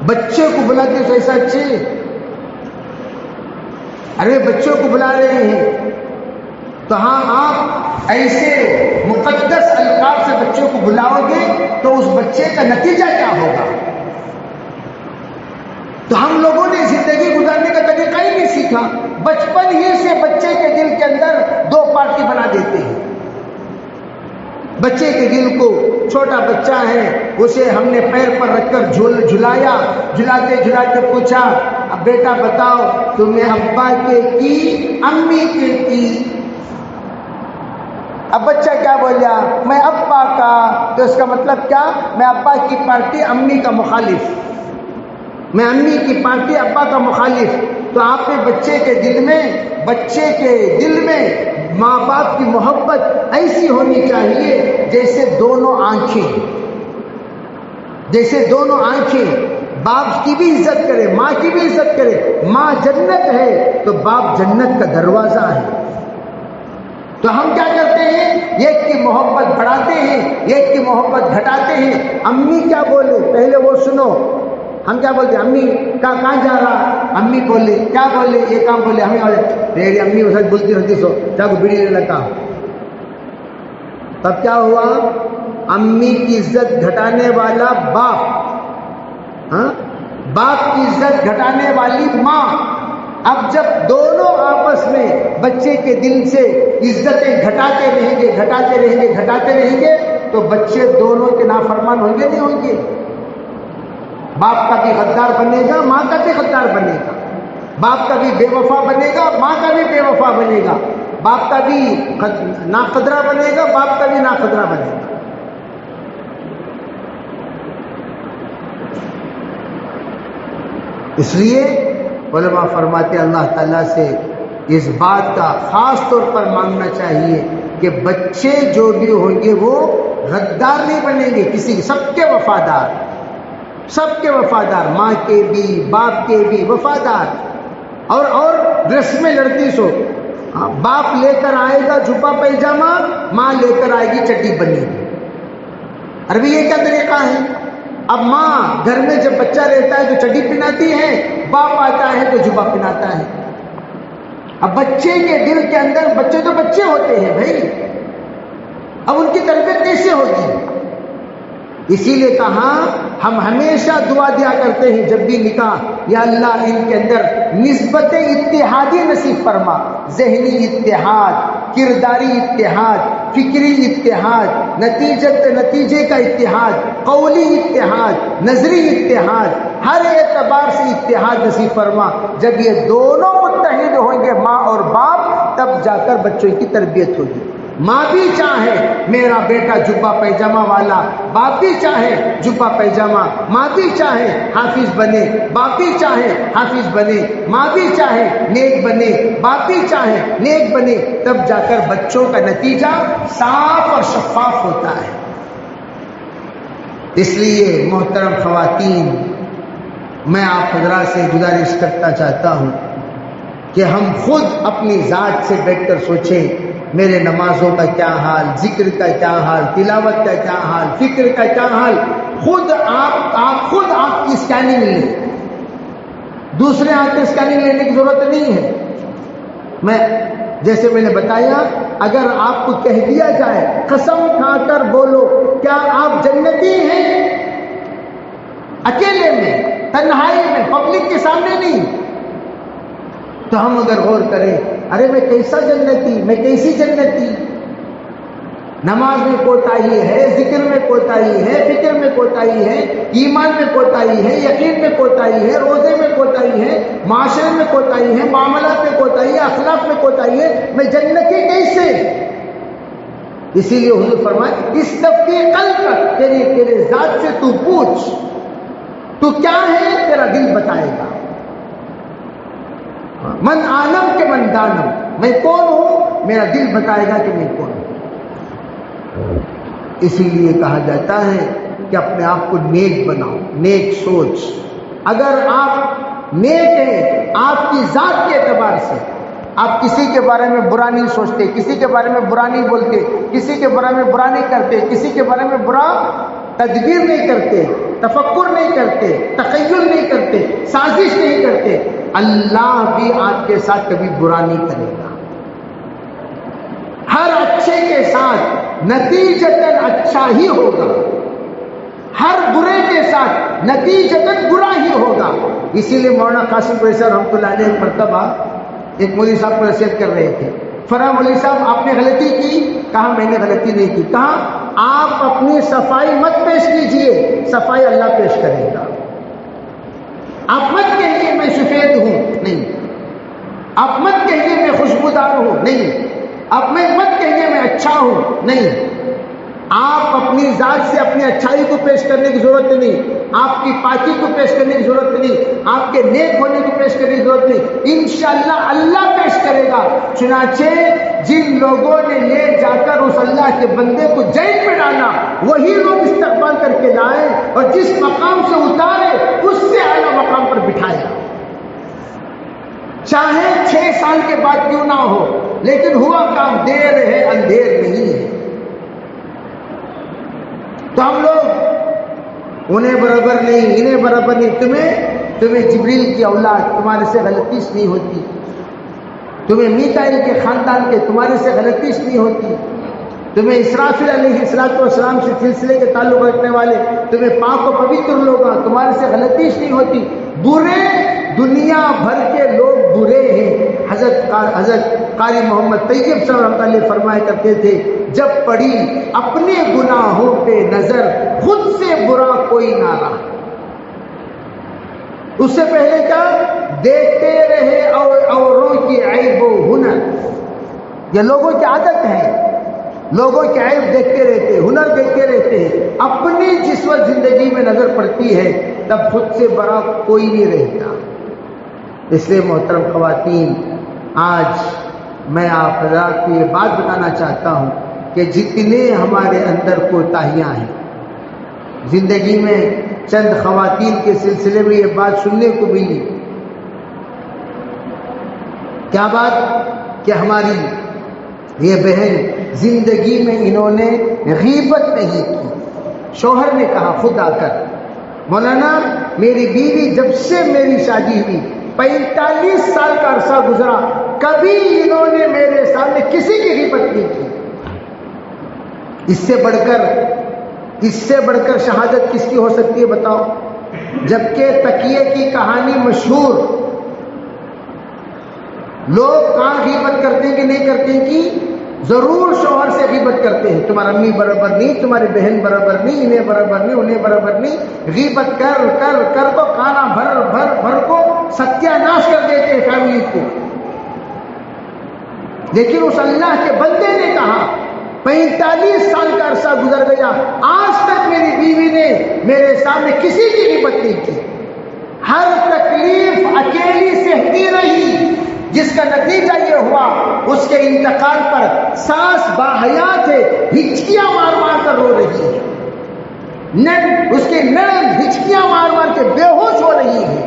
بچے کو بلاتے تو ایسا اچھے، ارے بچوں کو بلا رہے ہیں تو ہاں آپ ایسے مقدس القاب سے بچوں کو بلاؤ گے تو اس بچے کا نتیجہ کیا ہوگا؟ تو ہم لوگوں نے زندگی گزارنے کا طریقہ ہی نہیں سیکھا. بچپن ہی سے بچے کے دل کے اندر 2 پارٹی بنا دیتے ہیں. بچے کے دل کو، چھوٹا بچہ ہے، اسے ہم نے پیر پر رکھ کر جھلایا، جھلاتے جھلاتے پوچھا اب بیٹا بتاؤ تمہیں ابا کے کی امی کے کی؟ اب بچہ کیا بولیا؟ میں ابا کا. تو اس کا مطلب کیا؟ میں ابا کی پارٹی امی کا مخالف، میں امی کی پارٹی ابا کا مخالف. تو آپ کے بچے کے دل میں ماں باپ کی محبت ایسی ہونی چاہیے جیسے دونوں آنکھیں باپ کی بھی عزت کرے، ماں کی بھی عزت کرے. ماں جنت ہے تو باپ جنت کا دروازہ ہے. تو ہم کیا کرتے ہیں؟ ایک کی محبت بڑھاتے ہیں، ایک کی محبت گھٹاتے ہیں. امی کیا بولے پہلے وہ سنو. ہم کیا بولتے؟ امی کہاں جا رہا؟ امی بولے کیا بولے؟ یہ کام بولے. ہمیں میری امی اس وقت بولتی رہتی سو جب بیڑی لگا. تب کیا ہوا؟ امی کی عزت گھٹانے والا باپ، باپ کی عزت گھٹانے والی ماں. اب جب دونوں آپس میں بچے کے دل سے عزتیں گھٹاتے رہیں گے تو بچے دونوں کے نافرمان ہوں گے نہیں ہوں گے؟ باپ کا بھی غدار بنے گا، ماں کا بھی غدار بنے گا. باپ کا بھی بے وفا بنے گا، ماں کا بھی بے وفا بنے گا. باپ کا بھی ناقدرہ بنے گا، باپ کا بھی ناقدرہ بنے گا. اس لیے علماء فرماتے اللہ تعالیٰ سے اس بات کا خاص طور پر مانگنا چاہیے کہ بچے جو بھی ہوں گے وہ غدار نہیں بنیں گے کسی، سب کے وفادار، ماں کے بھی باپ کے بھی وفادار. اور ڈریس میں لڑتی سو، باپ لے کر آئے گا جھپا پیجامہ، ماں لے کر آئے گی چڈی بنی. ارے یہ کیا طریقہ ہے؟ اب ماں گھر میں جب بچہ رہتا ہے تو چڈی پہناتی ہے، باپ آتا ہے تو جھپا پہناتا ہے. اب بچے کے دل کے اندر، بچے تو بچے ہوتے ہیں بھائی، اب ان کی تربیت کیسے ہوگی؟ اسی لیے کہا ہم ہمیشہ دعا دیا کرتے ہیں جب بھی نکاح، یا اللہ ان کے اندر نسبت اتحادی نصیب فرما، ذہنی اتحاد، کرداری اتحاد، فکری اتحاد، نتیجے کا اتحاد، قولی اتحاد، نظری اتحاد، ہر اعتبار سے اتحاد نصیب فرما۔ جب یہ دونوں متحد ہوں گے ماں اور باپ، تب جا کر بچوں کی تربیت ہوگی۔ ماں بھی چاہے میرا بیٹا جبہ پیجامہ والا، باپ بھی چاہے جبہ پیجامہ، ماں بھی چاہے حافظ بنے، باپ بھی چاہے حافظ بنے، ماں بھی چاہے نیک بنے، باپ بھی چاہے نیک بنے، تب جا کر بچوں کا نتیجہ صاف اور شفاف ہوتا ہے۔ اس لیے محترم خواتین، میں آپ حضرات سے گزارش کرنا چاہتا ہوں کہ ہم خود اپنی ذات سے بیٹھ کر سوچیں، میرے نمازوں کا کیا حال، ذکر کا کیا حال، تلاوت کا کیا حال، فکر کا کیا حال۔ خود آپ کی اسکیننگ لیں، دوسرے ہاتھ سے اسکیننگ لینے کی ضرورت نہیں ہے۔ جیسے میں نے بتایا، اگر آپ کو کہہ دیا جائے قسم کھا کر بولو کیا آپ جنتی ہیں، اکیلے میں، تنہائی میں، پبلک کے سامنے نہیں، تو ہم اگر غور کریں، ارے میں کیسا جنتی، میں کیسی جنتی؟ نماز میں کوتاہی ہے، ذکر میں کوتاہی ہے، فکر میں کوتاہی ہے، ایمان میں کوتاہی ہے، یقین میں کوتاہی ہے، روزے میں کوتاہی ہے، معاشرے میں کوتاہی ہے، معاملات میں کوتاہی ہے، اخلاق میں کوتاہی ہے، میں جنتی کیسے؟ اسی لیے حضور فرمائے استفتی قلبک، تیرے ذات سے تو پوچھ، تو کیا ہے، تیرا دل بتائے گا۔ من عالم کے من دانم، میں کون ہوں، میرا دل بتائے گا کہ میں کون ہوں۔ اسی لیے کہا جاتا ہے کہ اپنے آپ کو نیک بناؤ، نیک سوچ۔ اگر آپ نیک ہیں آپ کی ذات کے اعتبار سے، آپ کسی کے بارے میں برا نہیں سوچتے، کسی کے بارے میں برا نہیں بولتے، کسی کے بارے میں برا نہیں کرتے، کسی کے بارے میں برا تدبیر نہیں کرتے، تفکر نہیں کرتے، تخیل نہیں کرتے، سازش نہیں کرتے، اللہ بھی آپ کے ساتھ کبھی برا نہیں کرے گا۔ ہر اچھے کے ساتھ نتیجتاً اچھا ہی ہوگا، ہر برے کے ساتھ نتیجتاً برا ہی ہوگا۔ اسی لیے مولانا قاسم قریشی صاحب رحمۃ اللہ علیہ ایک مرتبہ ایک مولوی صاحب کو نصیحت کر رہے تھے، فرمایا مولوی صاحب آپ نے غلطی کی، کہا میں نے غلطی نہیں کی، کہا آپ اپنی صفائی مت پیش کیجئے، صفائی اللہ پیش کرے گا۔ آپ مت کہیے میں سفید ہوں، نہیں، آپ مت کہیے میں خوشبودار ہوں، نہیں، آپ مت کہیے میں اچھا ہوں، نہیں، آپ اپنی ذات سے اپنی اچھائی کو پیش کرنے کی ضرورت نہیں، آپ کی پاکی کو پیش کرنے کی ضرورت نہیں، آپ کے نیک ہونے کو پیش کرنے کی ضرورت نہیں، انشاءاللہ اللہ پیش کرے گا۔ چنانچہ جن لوگوں نے لے جا کر اس اللہ کے بندے کو جیل میں ڈالا، وہی لوگ استقبال کر کے لائے اور جس مقام سے اتارے اس سے اعلیٰ مقام پر بٹھایا، چاہے 6 سال کے بعد کیوں نہ ہو، لیکن ہوا کام دیر ہے اندھیر نہیں ہے۔ تو ہم لوگ انہیں برابر نہیں، انہیں برابر نہیں، تمہیں جبریل کی اولاد، تمہارے سے غلطیش نہیں ہوتی، تمہیں میکائیل کے خاندان کے، تمہارے سے غلطیش نہیں ہوتی، تمہیں اسرافیل علیہ السلام سے سلسلے کے تعلق رکھنے والے، تمہیں پاک و پوتر لوگ، تمہارے سے غلطیش نہیں ہوتی۔ برے دنیا بھر کے لوگ برے ہیں۔ حضرت قاری محمد طیب صاحب رحمۃ اللہ فرمایا کرتے تھے، جب پڑی اپنے گناہوں پہ نظر، خود سے برا کوئی نہ رہا۔ اس سے پہلے کیا؟ دیکھتے رہے اوروں کی عیب و ہنر۔ یہ لوگوں کی عادت ہے، لوگوں کے عیب دیکھتے رہتے، ہنر دیکھتے رہتے ہیں۔ اپنی جس وقت زندگی میں نظر پڑتی ہے تب خود سے بڑا کوئی نہیں رہتا۔ اس لیے محترم خواتین، آج میں آپ حضرات کو یہ بات بتانا چاہتا ہوں کہ جتنے ہمارے اندر کوتاہیاں ہیں زندگی میں، چند خواتین کے سلسلے میں یہ بات سننے کو ملی۔ کیا بات؟ کہ ہماری یہ بہن زندگی میں انہوں نے غیبت نہیں کی۔ شوہر نے کہا خود آ کر، مولانا میری بیوی جب سے میری شادی ہوئی 45 سال کا عرصہ گزرا، کبھی انہوں نے میرے سامنے کسی کی غیبت نہیں کی۔ اس سے اس سے بڑھ کر شہادت کس کی ہو سکتی ہے بتاؤ؟ جبکہ تکیے کی کہانی مشہور، لوگ کہاں غیبت کرتے ہیں کہ نہیں کرتے ہیں کہ ضرور شوہر سے غیبت کرتے ہیں، تمہارا امی برابر نہیں، تمہاری بہن برابر نہیں، انہیں برابر نہیں، انہیں برابر نہیں، غیبت کر کر کر تو کھانا بھر بھر بھر کو ستیہ ناش کر دیتے ہیں فیملی کو۔ لیکن اس اللہ کے بندے نے کہا 45 سال کا عرصہ گزر گیا، آج تک میری بیوی نے میرے سامنے کسی کی غیبت نہیں کی، ہر تکلیف اکیلی سہتی رہی، جس کا نتیجہ یہ ہوا اس کے انتقال پر ساس باحیات ہے، ہچکیاں مار مار کر رو رہی ہے، اس کی نند ہچکیاں مار مار کے بے ہوش ہو رہی ہے۔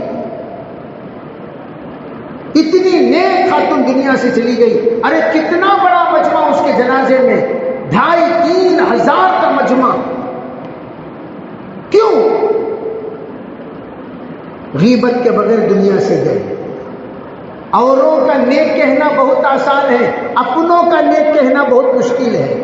اتنی نیک خاتون دنیا سے چلی گئی۔ ارے کتنا بڑا مجمع اس کے جنازے میں، 2500-3000 ہزار کا مجمع، کیوں؟ غیبت کے بغیر دنیا سے گئے۔ اوروں کا نیک کہنا بہت آسان ہے، اپنوں کا نیک کہنا بہت مشکل ہے۔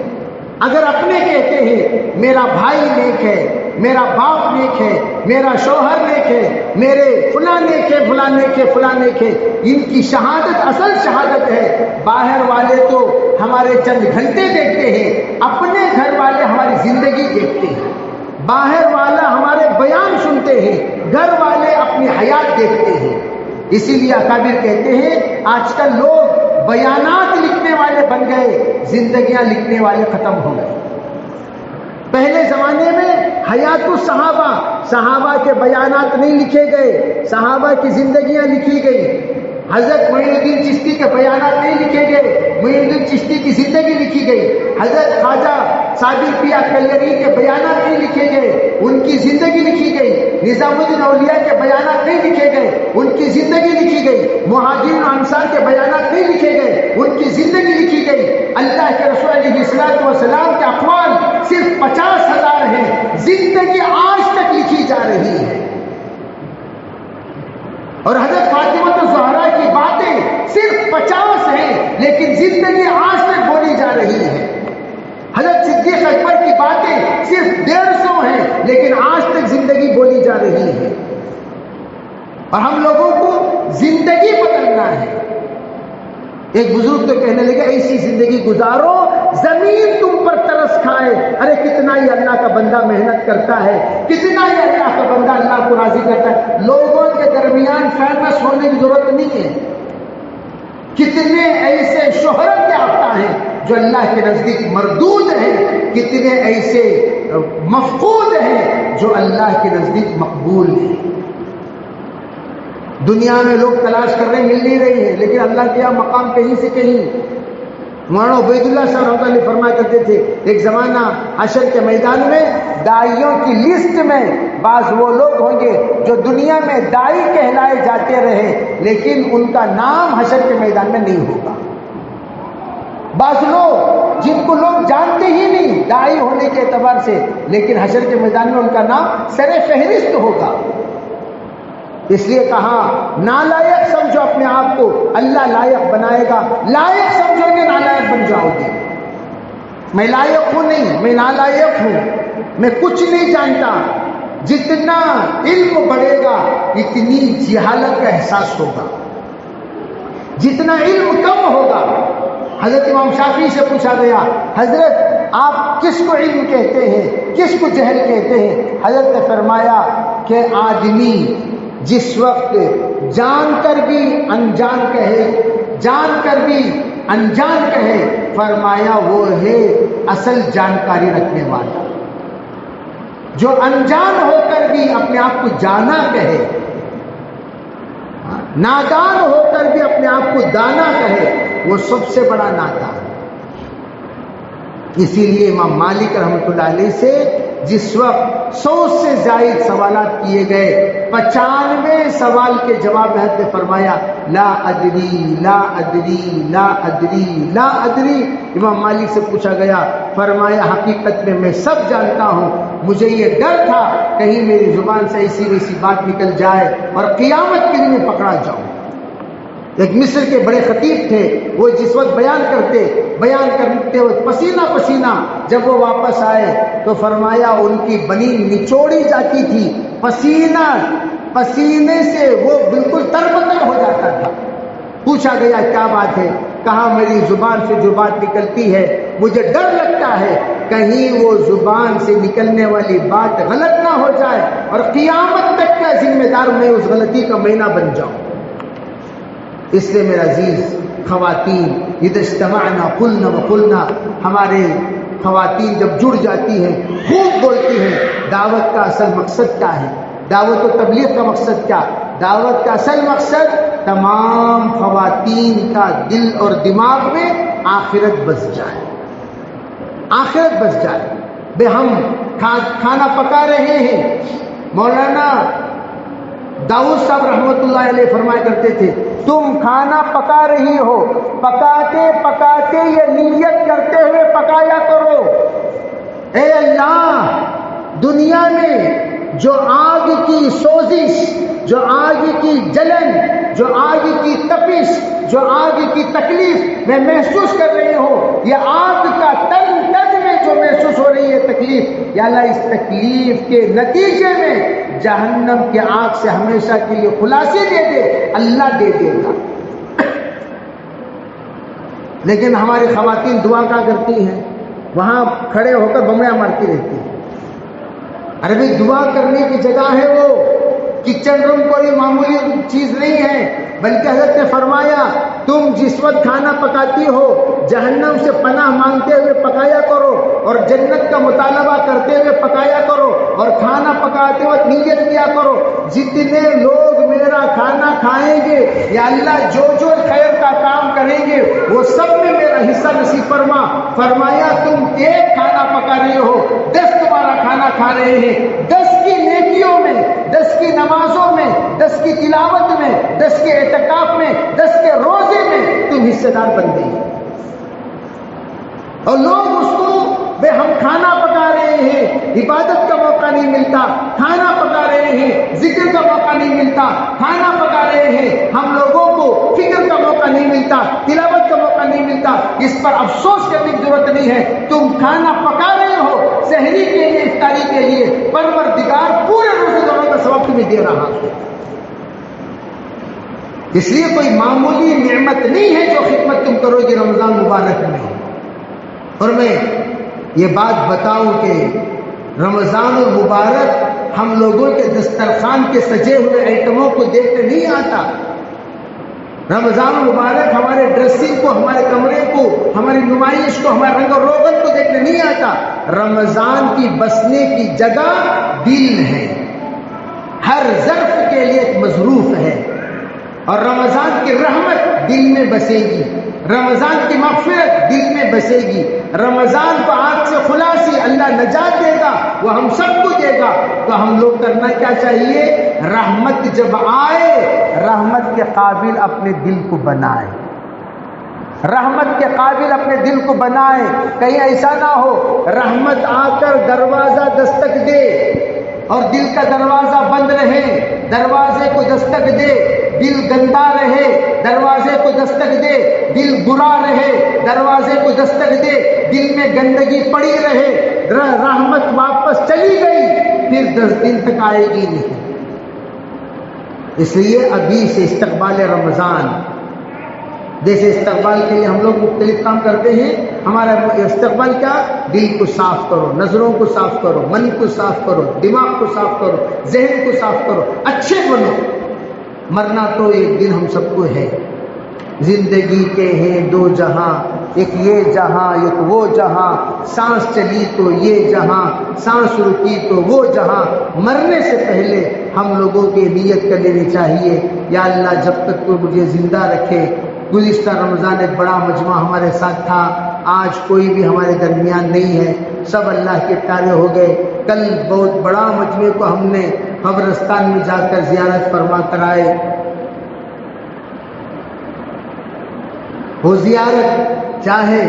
اگر اپنے کہتے ہیں میرا بھائی نیک ہے، میرا باپ نیک ہے، میرا شوہر نیک ہے، میرے فلاں نیک ہے، فلاں نیک ہے، فلاں نیک ہے، ان کی شہادت اصل شہادت ہے۔ باہر والے تو ہمارے چند گھنٹے دیکھتے ہیں، اپنے گھر والے ہماری زندگی دیکھتے ہیں۔ باہر والا ہمارے بیان سنتے ہیں، گھر والے اپنی حیات دیکھتے ہیں۔ اسی لیے اکابر کہتے ہیں آج کل لوگ بیانات لکھنے والے بن گئے، زندگیاں لکھنے والے ختم ہو گئے۔ پہلے زمانے میں حیات الصحابہ، صحابہ کے بیانات نہیں لکھے گئے، صحابہ کی زندگیاں لکھی گئی۔ حضرت معین الدین چشتی کے بیانات نہیں لکھے گئے، معین الدین چشتی کی زندگی لکھی گئی۔ حضرت خواجہ صابر پیا کلیری کے بیانات نہیں لکھے گئے، ان کی زندگی لکھی گئی۔ نظام الدین اولیاء کے بیانات نہیں لکھے گئے، ان کی زندگی لکھی گئی۔ مہاجرین انصار کے بیانات نہیں لکھے گئے، ان کی زندگی لکھی گئی۔ اللہ کے رسول علیہ الصلوۃ والسلام کے اقوال صرف 50,000 ہیں، زندگی آج تک لکھی جا رہی ہے۔ اور حضرت فاطمہ الزہرا کی باتیں صرف 50 ہیں، لیکن زندگی آج تک بولی جا رہی ہے۔ حضرت صدیق اکبر کی باتیں صرف 150 ہیں، لیکن آج تک زندگی بولی جا رہی ہے۔ اور ہم لوگوں کو زندگی بدلنا ہے۔ ایک بزرگ تو کہنے لگے ایسی زندگی گزارو زمین تم پر ترس کھائے۔ ارے کتنا ہی اللہ کا بندہ محنت کرتا ہے، کتنا ہی اللہ کا بندہ اللہ کو راضی کرتا ہے۔ لوگوں کے درمیان فیمس ہونے کی ضرورت نہیں ہے۔ کتنے ایسے شہرت یافتہ ہیں جو اللہ کے نزدیک مردود ہیں، کتنے ایسے مفقود ہیں جو اللہ کے نزدیک مقبول ہیں۔ دنیا میں لوگ تلاش کر رہے ہیں، مل نہیں رہی ہے، لیکن اللہ کے یہاں مقام کہیں سے کہیں۔ مولانا عبید اللہ صاحب رحمۃ اللہ فرمایا کرتے تھے ایک زمانہ حشر کے میدان میں داعیوں کی لسٹ میں بعض وہ لوگ ہوں گے جو دنیا میں داعی کہلائے جاتے رہے، لیکن ان کا نام حشر کے میدان میں نہیں ہوگا۔ بعض لوگ جن کو لوگ جانتے ہی نہیں داعی ہونے کے اعتبار سے، لیکن حشر کے میدان میں ان کا نام سر فہرست ہوگا۔ اس لیے کہا نالائق سمجھو اپنے آپ کو، اللہ لائق بنائے گا۔ لائق سمجھو گے نالائق بن جاؤ گے۔ میں لائق ہوں نہیں، میں نالائق ہوں، میں کچھ نہیں جانتا۔ جتنا علم بڑھے گا اتنی جہالت کا احساس ہوگا، جتنا علم کم ہوگا۔ حضرت امام شافعی سے پوچھا گیا حضرت آپ کس کو علم کہتے ہیں، کس کو جہل کہتے ہیں؟ حضرت نے فرمایا کہ آدمی جس وقت جان کر بھی انجان کہے، جان کر بھی انجان کہے، فرمایا وہ ہے اصل جانکاری رکھنے والا۔ جو انجان ہو کر بھی اپنے آپ کو جانا کہے، نادان ہو کر بھی اپنے آپ کو دانا کہے، وہ سب سے بڑا نادان۔ اسی لیے امام مالک رحمۃ اللہ علیہ سے جس وقت 100 سے زائد سوالات کیے گئے، 95 سوال کے جواب میں نے فرمایا لا ادری لا ادری لا ادری لا ادری۔ امام مالک سے پوچھا گیا، فرمایا حقیقت میں میں سب جانتا ہوں، مجھے یہ ڈر تھا کہیں میری زبان سے ایسی ویسی بات نکل جائے اور قیامت کے دن میں پکڑا جاؤں۔ ایک مصر کے بڑے خطیب تھے، وہ جس وقت بیان کرتے وقت پسینہ پسینہ جب وہ واپس آئے تو فرمایا ان کی بنی نچوڑی جاتی تھی، پسینے سے وہ بالکل تربتر ہو جاتا تھا۔ پوچھا گیا کیا بات ہے؟ کہا میری زبان سے جو بات نکلتی ہے مجھے ڈر لگتا ہے کہیں وہ زبان سے نکلنے والی بات غلط نہ ہو جائے اور قیامت تک کا ذمہ دار میں اس غلطی کا مینہ بن جاؤں۔ اس لیے میرا عزیز خواتین، اذا اجتمعنا قلنا وقلنا، ہمارے خواتین جب جڑ جاتی ہیں خوب بولتی ہیں۔ دعوت کا اصل مقصد کیا ہے؟ دعوت و تبلیغ کا مقصد کیا؟ دعوت کا اصل مقصد تمام خواتین کا دل اور دماغ میں آخرت بس جائے، آخرت بس جائے۔ بے ہم کھانا پکا رہے ہیں، مولانا داؤد صاحب رحمۃ اللہ علیہ فرمایا کرتے تھے تم کھانا پکا رہی ہو، پکاتے پکاتے یہ نیت کرتے ہوئے پکایا کرو، اے اللہ دنیا میں جو آگ کی سوزش، جو آگ کی جلن، جو آگ کی تپش، جو آگ کی تکلیف میں محسوس کر رہی ہوں، یہ آگ کا تن میں جو محسوس ہو رہی ہے تکلیف، یا اللہ اس تکلیف کے نتیجے میں جہنم کی آگ سے ہمیشہ کے لیے خلاصی دے دے، اللہ دے دے گا۔ لیکن ہماری خواتین دعا کیا کرتی ہیں؟ وہاں کھڑے ہو کر بمڑیاں مارتی رہتی ہیں۔ ارے بھائی دعا کرنے کی جگہ ہے وہ، کچن روم کوئی معمولی چیز نہیں ہے، بلکہ حضرت نے فرمایا تم جس وقت کھانا پکاتی ہو جہنم سے پناہ مانگتے ہوئے پکایا کرو اور جنت کا مطالبہ کرتے ہوئے پکایا کرو، اور کھانا پکاتے وقت نیت کیا کرو جتنے لوگ میرا کھانا کھائیں گے یا اللہ جو جو خیر کا کام کریں گے وہ سب میں میرا حصہ نصیب فرما۔ فرمایا تم ایک کھانا پکا رہے ہو، 10 تمہارا کھانا کھا رہے ہیں، 10 کی نیکیوں میں، 10 کی نمازوں میں، 10 کی تلاوت میں، 10 کے اعتکاف میں، 10 کے روزے میں تم حصے دار بن گئی۔ اور لوگ اس کو بے ہم کھانا پکا رہے ہیں، عبادت کا موقع نہیں ملتا، کھانا پکا رہے ہیں، ذکر کا موقع نہیں ملتا، کھانا پکا رہے ہیں، ہم لوگوں کو فکر کا موقع نہیں ملتا، تلاوت کا موقع نہیں ملتا۔ اس پر افسوس کرنے کی ضرورت نہیں ہے، تم کھانا پکا رہے ہو سحری کے لیے، افطاری کے لیے، پروردگار پورے روزے دوروں کا ثواب تمہیں دے رہا ہے۔ اس لیے کوئی معمولی نعمت نہیں ہے جو خدمت تم کرو گے رمضان مبارک میں۔ اور میں یہ بات بتاؤں کہ رمضان المبارک ہم لوگوں کے دسترخوان کے سجے ہوئے آئٹموں کو دیکھنے نہیں آتا۔ رمضان المبارک ہمارے ڈریسنگ کو، ہمارے کمرے کو، ہماری نمائش کو، ہمارے رنگ و روغن کو دیکھنے نہیں آتا۔ رمضان کی بسنے کی جگہ دل ہے، ہر ظرف کے لیے ایک مظروف ہے، اور رمضان کی رحمت دل میں بسے گی، رمضان کی مغفرت دل میں بسے گی، رمضان کو آگ سے خلاصی اللہ نجات دے گا، وہ ہم سب کو دے گا۔ تو ہم لوگ کرنا کیا چاہیے؟ رحمت جب آئے رحمت کے قابل اپنے دل کو بنائے، رحمت کے قابل اپنے دل کو بنائے۔ کہیں ایسا نہ ہو رحمت آ کر دروازہ دستک دے اور دل کا دروازہ بند رہے، دروازے کو دستک دے دل گندا رہے، دروازے کو دستک دے دل برا رہے، دروازے کو دستک دے دل میں گندگی پڑی رہے، رحمت واپس چلی گئی پھر 10 دن تک آئے گی نہیں۔ اس لیے ابھی سے استقبال رمضان، جیسے استقبال کے لیے ہم لوگ مختلف کام کرتے ہیں، ہمارا استقبال کیا؟ دل کو صاف کرو، نظروں کو صاف کرو، من کو صاف کرو، دماغ کو صاف کرو، ذہن کو صاف کرو، اچھے بنو۔ مرنا تو ایک دن ہم سب کو ہے، زندگی کے ہیں 2 جہاں، ایک یہ جہاں ایک وہ جہاں، سانس چلی تو یہ جہاں، سانس رکی تو وہ جہاں۔ مرنے سے پہلے ہم لوگوں کی نیت کر لینی چاہیے، یا اللہ جب تک تو مجھے زندہ رکھے۔ گزشتہ رمضان ایک بڑا مجمع ہمارے ساتھ تھا، آج کوئی بھی ہمارے درمیان نہیں ہے، سب اللہ کے پیارے ہو گئے۔ کل بہت بڑا مجمع کو ہم نے قبرستان میں جا کر زیارت فرما کر آئے۔ وہ زیارت چاہے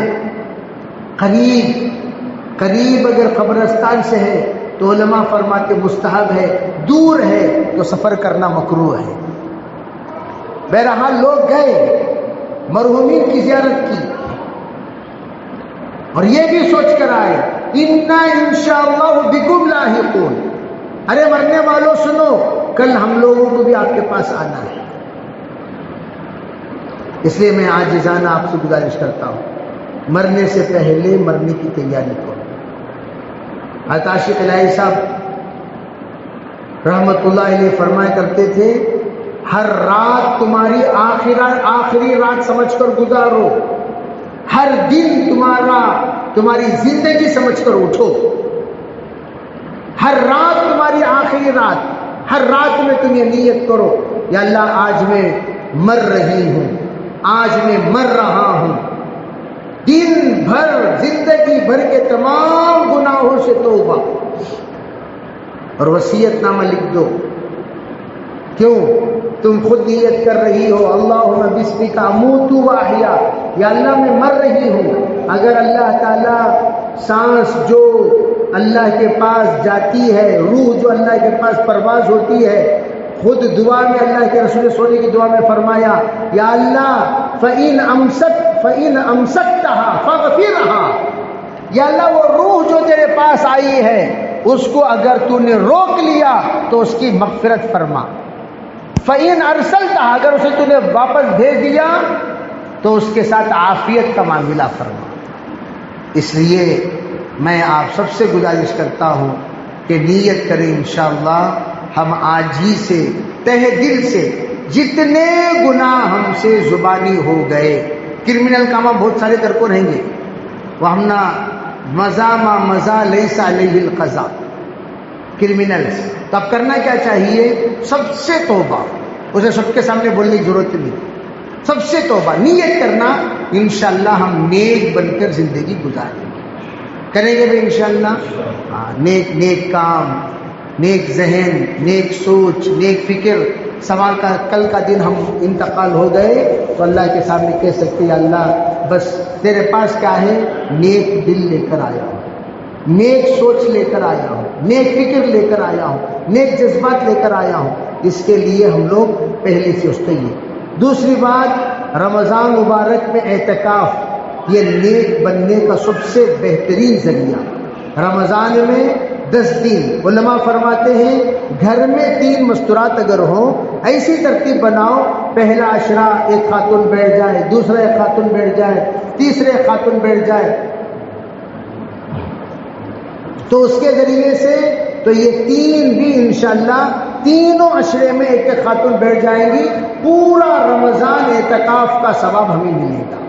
قریب اگر قبرستان سے ہے تو علماء فرماتے مستحب ہے، دور ہے تو سفر کرنا مکروہ ہے۔ بہرحال لوگ گئے، مرحومین کی زیارت کی، اور یہ بھی سوچ کر آئے اِنَّا انشاءاللہ بِكُمْ لاحقون، ارے مرنے والوں سنو، کل ہم لوگوں کو بھی آپ کے پاس آنا ہے۔ اس لیے میں عاجزانہ آپ سے گزارش کرتا ہوں، مرنے سے پہلے مرنے کی تیاری کرو۔ حضرت عاشق الہی صاحب رحمت اللہ علیہ فرمایا کرتے تھے، ہر رات تمہاری آخری رات سمجھ کر گزارو، ہر دن تمہاری زندگی سمجھ کر اٹھو، ہر رات تمہاری آخری رات، ہر رات میں تم یہ نیت کرو، یا اللہ آج میں مر رہی ہوں، آج میں مر رہا ہوں، دن بھر زندگی بھر کے تمام گناہوں سے توبہ، اور وصیت نامہ لکھ دو۔ کیوں؟ تم خود نیت کر رہی ہو، اللہم بسمک اموت و احیا، یا اللہ میں مر رہی ہوں۔ اگر اللہ تعالیٰ سانس جو اللہ کے پاس جاتی ہے، روح جو اللہ کے پاس پرواز ہوتی ہے، خود دعا میں اللہ کے رسول سونے کی دعا میں فرمایا، یا اللہ فَإِنْ أَمْسَكْتَهَا فَاغْفِرْهَا، یا اللہ وہ روح جو تیرے پاس آئی ہے اس کو اگر تو نے روک لیا تو اس کی مغفرت فرما، فَإِنْ أَرْسَلْتَهَا، اگر اسے تو نے واپس بھیج دیا تو اس کے ساتھ عافیت کا معاملہ فرما۔ اس لیے میں آپ سب سے گزارش کرتا ہوں کہ نیت کریں انشاءاللہ ہم آج ہی سے تہ دل سے جتنے گناہ ہم سے زبانی ہو گئے، کرمنل کامہ بہت سارے ترکو رہیں گے، وَهَمْنَا مَزَا مَا مَزَا لَيْسَ عَلَيْهِ الْقَضَاء، کرمنلز۔ تو اب کرنا کیا چاہیے؟ سب سے توبہ، اسے سب کے سامنے بولنے کی ضرورت نہیں، سب سے توبہ، نیت کرنا انشاءاللہ ہم نیک بن کر زندگی گزاریں گے، کریں گے بھی انشاءاللہ۔ نیک کام، نیک ذہن، نیک سوچ، نیک فکر، سوال کا کل کا دن ہم انتقال ہو گئے تو اللہ کے سامنے کہہ سکتے ہیں اللہ بس تیرے پاس کیا ہے، نیک دل لے کر آیا ہوں، نیک سوچ لے کر آیا ہوں، نیک فکر لے کر آیا ہوں، نیک جذبات لے کر آیا ہوں۔ اس کے لیے ہم لوگ پہلے سے اس کے لیے۔ دوسری بات، رمضان مبارک میں اعتکاف یہ نیک بننے کا سب سے بہترین ذریعہ۔ رمضان میں 10 دن علماء فرماتے ہیں گھر میں 3 مستورات اگر ہوں، ایسی ترتیب بناؤ، پہلا عشرہ ایک خاتون بیٹھ جائے، دوسرا ایک خاتون بیٹھ جائے، تیسرے ایک خاتون بیٹھ جائے، تو اس کے ذریعے سے تو یہ 3 بھی انشاءاللہ تینوں عشرے میں ایک ایک خاتون بیٹھ جائیں گی، پورا رمضان اعتکاف کا ثواب ہمیں ملے گا۔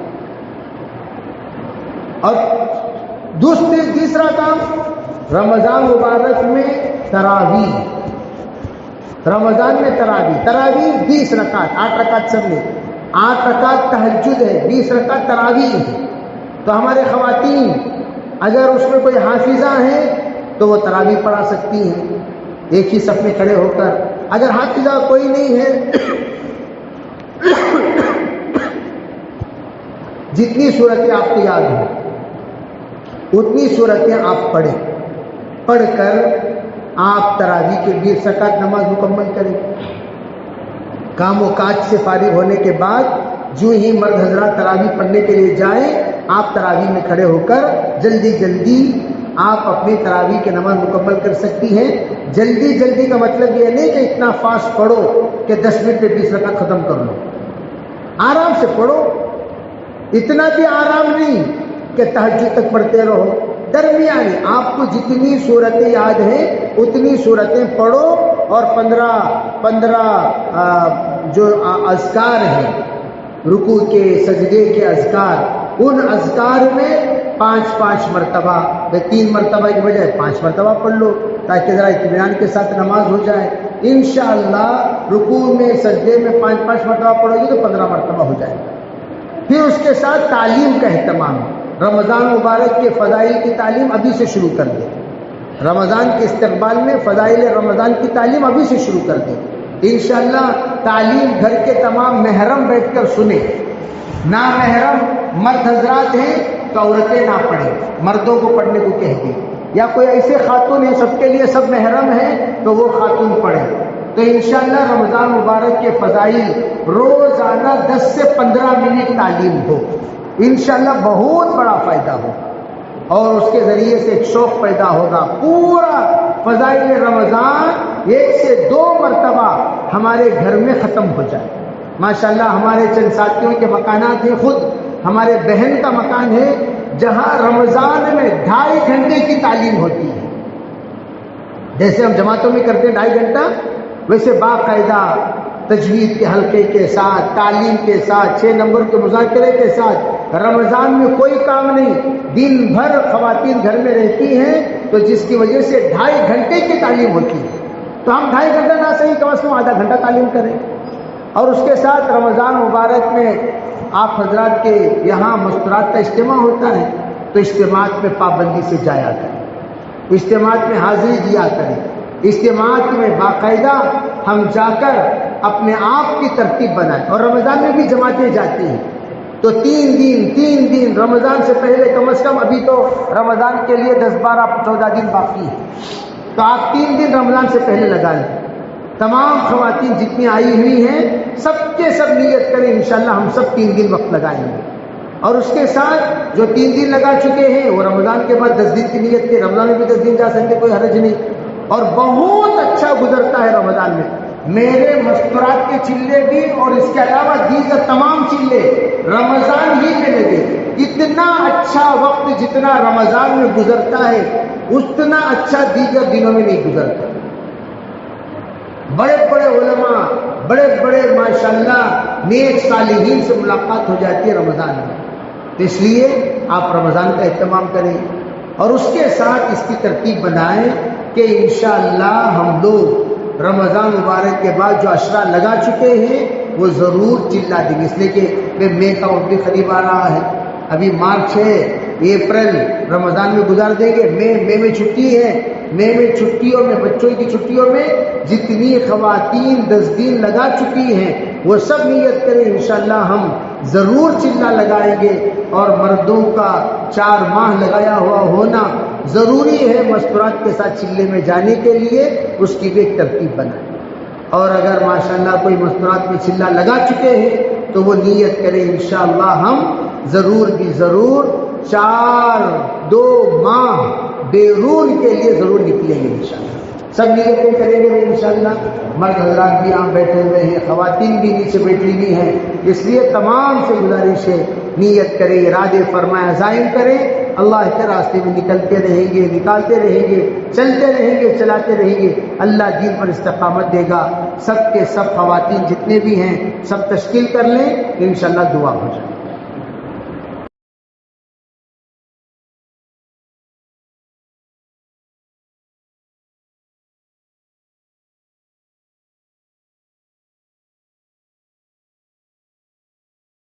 اور تیسرا کام، رمضان مبارک میں تراویح، رمضان میں تراویح 20 رکعت، 8 رکعت سب میں، 8 رکعت تہجد ہے، 20 رکعت تراویح ہے۔ تو ہمارے خواتین اگر اس میں کوئی حافظہ ہیں تو وہ تراویح پڑھا سکتی ہیں ایک ہی صف میں کھڑے ہو کر۔ اگر حافظہ کوئی نہیں ہے، جتنی صورتیں آپ کو یاد ہوں اتنی صورتیں آپ پڑھ کر آپ تراویح کے 20 رکعت نماز مکمل کریں۔ کام و کاج سے فارغ ہونے کے بعد جو ہی مرد حضرات تراویح پڑھنے کے لیے جائیں، آپ تراویح میں کھڑے ہو کر جلدی آپ اپنی تراویح کی نماز مکمل کر سکتی ہیں۔ جلدی کا مطلب یہ نہیں کہ اتنا فاسٹ پڑھو کہ 10 منٹ میں 20 رکعت ختم کر لو، آرام سے پڑھو، اتنا بھی آرام نہیں کہ تہجد تک پڑھتے رہو، درمیانی آپ کو جتنی صورتیں یاد ہیں اتنی صورتیں پڑھو، اور 15 جو اذکار ہیں، رکوع کے سجدے کے اذکار، ان اذکار میں 5 مرتبہ یا 3 مرتبہ کی بجائے 5 مرتبہ پڑھ لو تاکہ ذرا اطمینان کے ساتھ نماز ہو جائے۔ انشاءاللہ رکوع میں سجدے میں 5 مرتبہ پڑھو گی تو 15 مرتبہ ہو جائے گا۔ پھر اس کے ساتھ تعلیم کا اہتمام، رمضان مبارک کے فضائل کی تعلیم ابھی سے شروع کر دیں، رمضان کے استقبال میں فضائل رمضان کی تعلیم ابھی سے شروع کر دیں۔ انشاءاللہ تعلیم گھر کے تمام محرم بیٹھ کر سنیں، نامحرم مرد حضرات ہیں تو عورتیں نہ پڑھیں، مردوں کو پڑھنے کو کہہ دیں، یا کوئی ایسے خاتون ہیں سب کے لیے سب محرم ہیں تو وہ خاتون پڑھیں۔ تو انشاءاللہ رمضان مبارک کے فضائل روزانہ 10 سے 15 منٹ تعلیم ہو، انشاءاللہ بہت بڑا فائدہ ہو، اور اس کے ذریعے سے ایک شوق پیدا ہوگا، پورا فضائل رمضان 1 سے 2 مرتبہ ہمارے گھر میں ختم ہو جائے۔ ماشاءاللہ ہمارے چند ساتھیوں کے مکانات ہیں، خود ہمارے بہن کا مکان ہے جہاں رمضان میں 2.5 گھنٹے کی تعلیم ہوتی ہے۔ جیسے ہم جماعتوں میں کرتے ہیں 2.5 گھنٹہ، ویسے باقاعدہ تجوید کے حلقے کے ساتھ، تعلیم کے ساتھ، 6 نمبر کے مذاکرے کے ساتھ۔ رمضان میں کوئی کام نہیں، دن بھر خواتین گھر میں رہتی ہیں، تو جس کی وجہ سے 2.5 گھنٹے کی تعلیم ہوتی ہے۔ تو ہم 2.5 گھنٹہ نہ صحیح کم از کم آدھا گھنٹہ تعلیم کریں، اور اس کے ساتھ رمضان مبارک میں آپ حضرات کے یہاں مستورات کا اجتماع ہوتا ہے، تو اجتماعات میں پابندی سے جایا کریں، اجتماعات میں حاضری دیا کریں، اجتماعات میں باقاعدہ ہم جا کر اپنے آپ کی ترتیب بنائیں۔ اور رمضان میں بھی جماعتیں جاتی ہیں، تو 3 دن رمضان سے پہلے کم از کم، ابھی تو رمضان کے لیے 10 12 14 دن باقی ہے، تو آپ 3 دن رمضان سے پہلے لگا لیں۔ تمام خواتین جتنی آئی ہوئی ہیں سب کے سب نیت کریں، انشاءاللہ ہم سب 3 دن وقت لگائیں گے، اور اس کے ساتھ جو 3 دن لگا چکے ہیں وہ رمضان کے بعد 10 دن کی نیت کے، رمضان میں بھی 10 دن جا سکتے، کوئی حرج نہیں، اور بہت اچھا گزرتا ہے رمضان میں۔ میرے مستورات کے چلے بھی اور اس کے علاوہ دیگر تمام چلے رمضان ہی میں لگے۔ اتنا اچھا وقت جتنا رمضان میں گزرتا ہے اتنا اچھا دیگر دنوں میں نہیں گزرتا۔ بڑے بڑے علماء، بڑے بڑے ماشاءاللہ نیک صالحین سے ملاقات ہو جاتی ہے رمضان میں، تو اس لیے آپ رمضان کا اہتمام کریں، اور اس کے ساتھ اس کی ترتیب بنائیں کہ انشاءاللہ ہم لوگ رمضان مبارک کے بعد جو اشرا لگا چکے ہیں وہ ضرور چلا دیں گے، اس لیے کہ مئی کا وقت بھی قریب آ رہا ہے، ابھی مارچ ہے، اپریل رمضان میں گزار دیں گے، مئی میں چھٹی ہے، مئی میں چھٹیوں میں، بچوں کی چھٹیوں میں جتنی خواتین 10 دن لگا چکی ہیں وہ سب نیت کریں، انشاءاللہ ہم ضرور چلا لگائیں گے، اور مردوں کا 4 ماہ لگایا ہوا ہونا ضروری ہے مستورات کے ساتھ چلے میں جانے کے لیے، اس کی بھی ایک ترتیب بنائیں۔ اور اگر ماشاءاللہ کوئی مستورات میں چلا لگا چکے ہیں تو وہ نیت کریں، انشاءاللہ ہم ضرور بھی ضرور 2 ماہ بیرون کے لیے ضرور نکلیں گے انشاءاللہ۔ سب نیتیں کریں گے انشاءاللہ، مرد حضرات بھی یہاں بیٹھے ہوئے ہیں، خواتین بھی نیچے بیٹھی ہوئی ہیں، اس لیے تمام سے گزارش ہے نیت کریں، ارادے فرمائیں، عزائم کریں، اللہ کے راستے میں نکلتے رہیں گے، نکالتے رہیں گے، چلتے رہیں گے، چلاتے رہیں گے، اللہ دین پر استقامت دے گا۔ سب کے سب خواتین جتنے بھی ہیں سب تشکیل کر لیں، انشاءاللہ دعا ہو جائے۔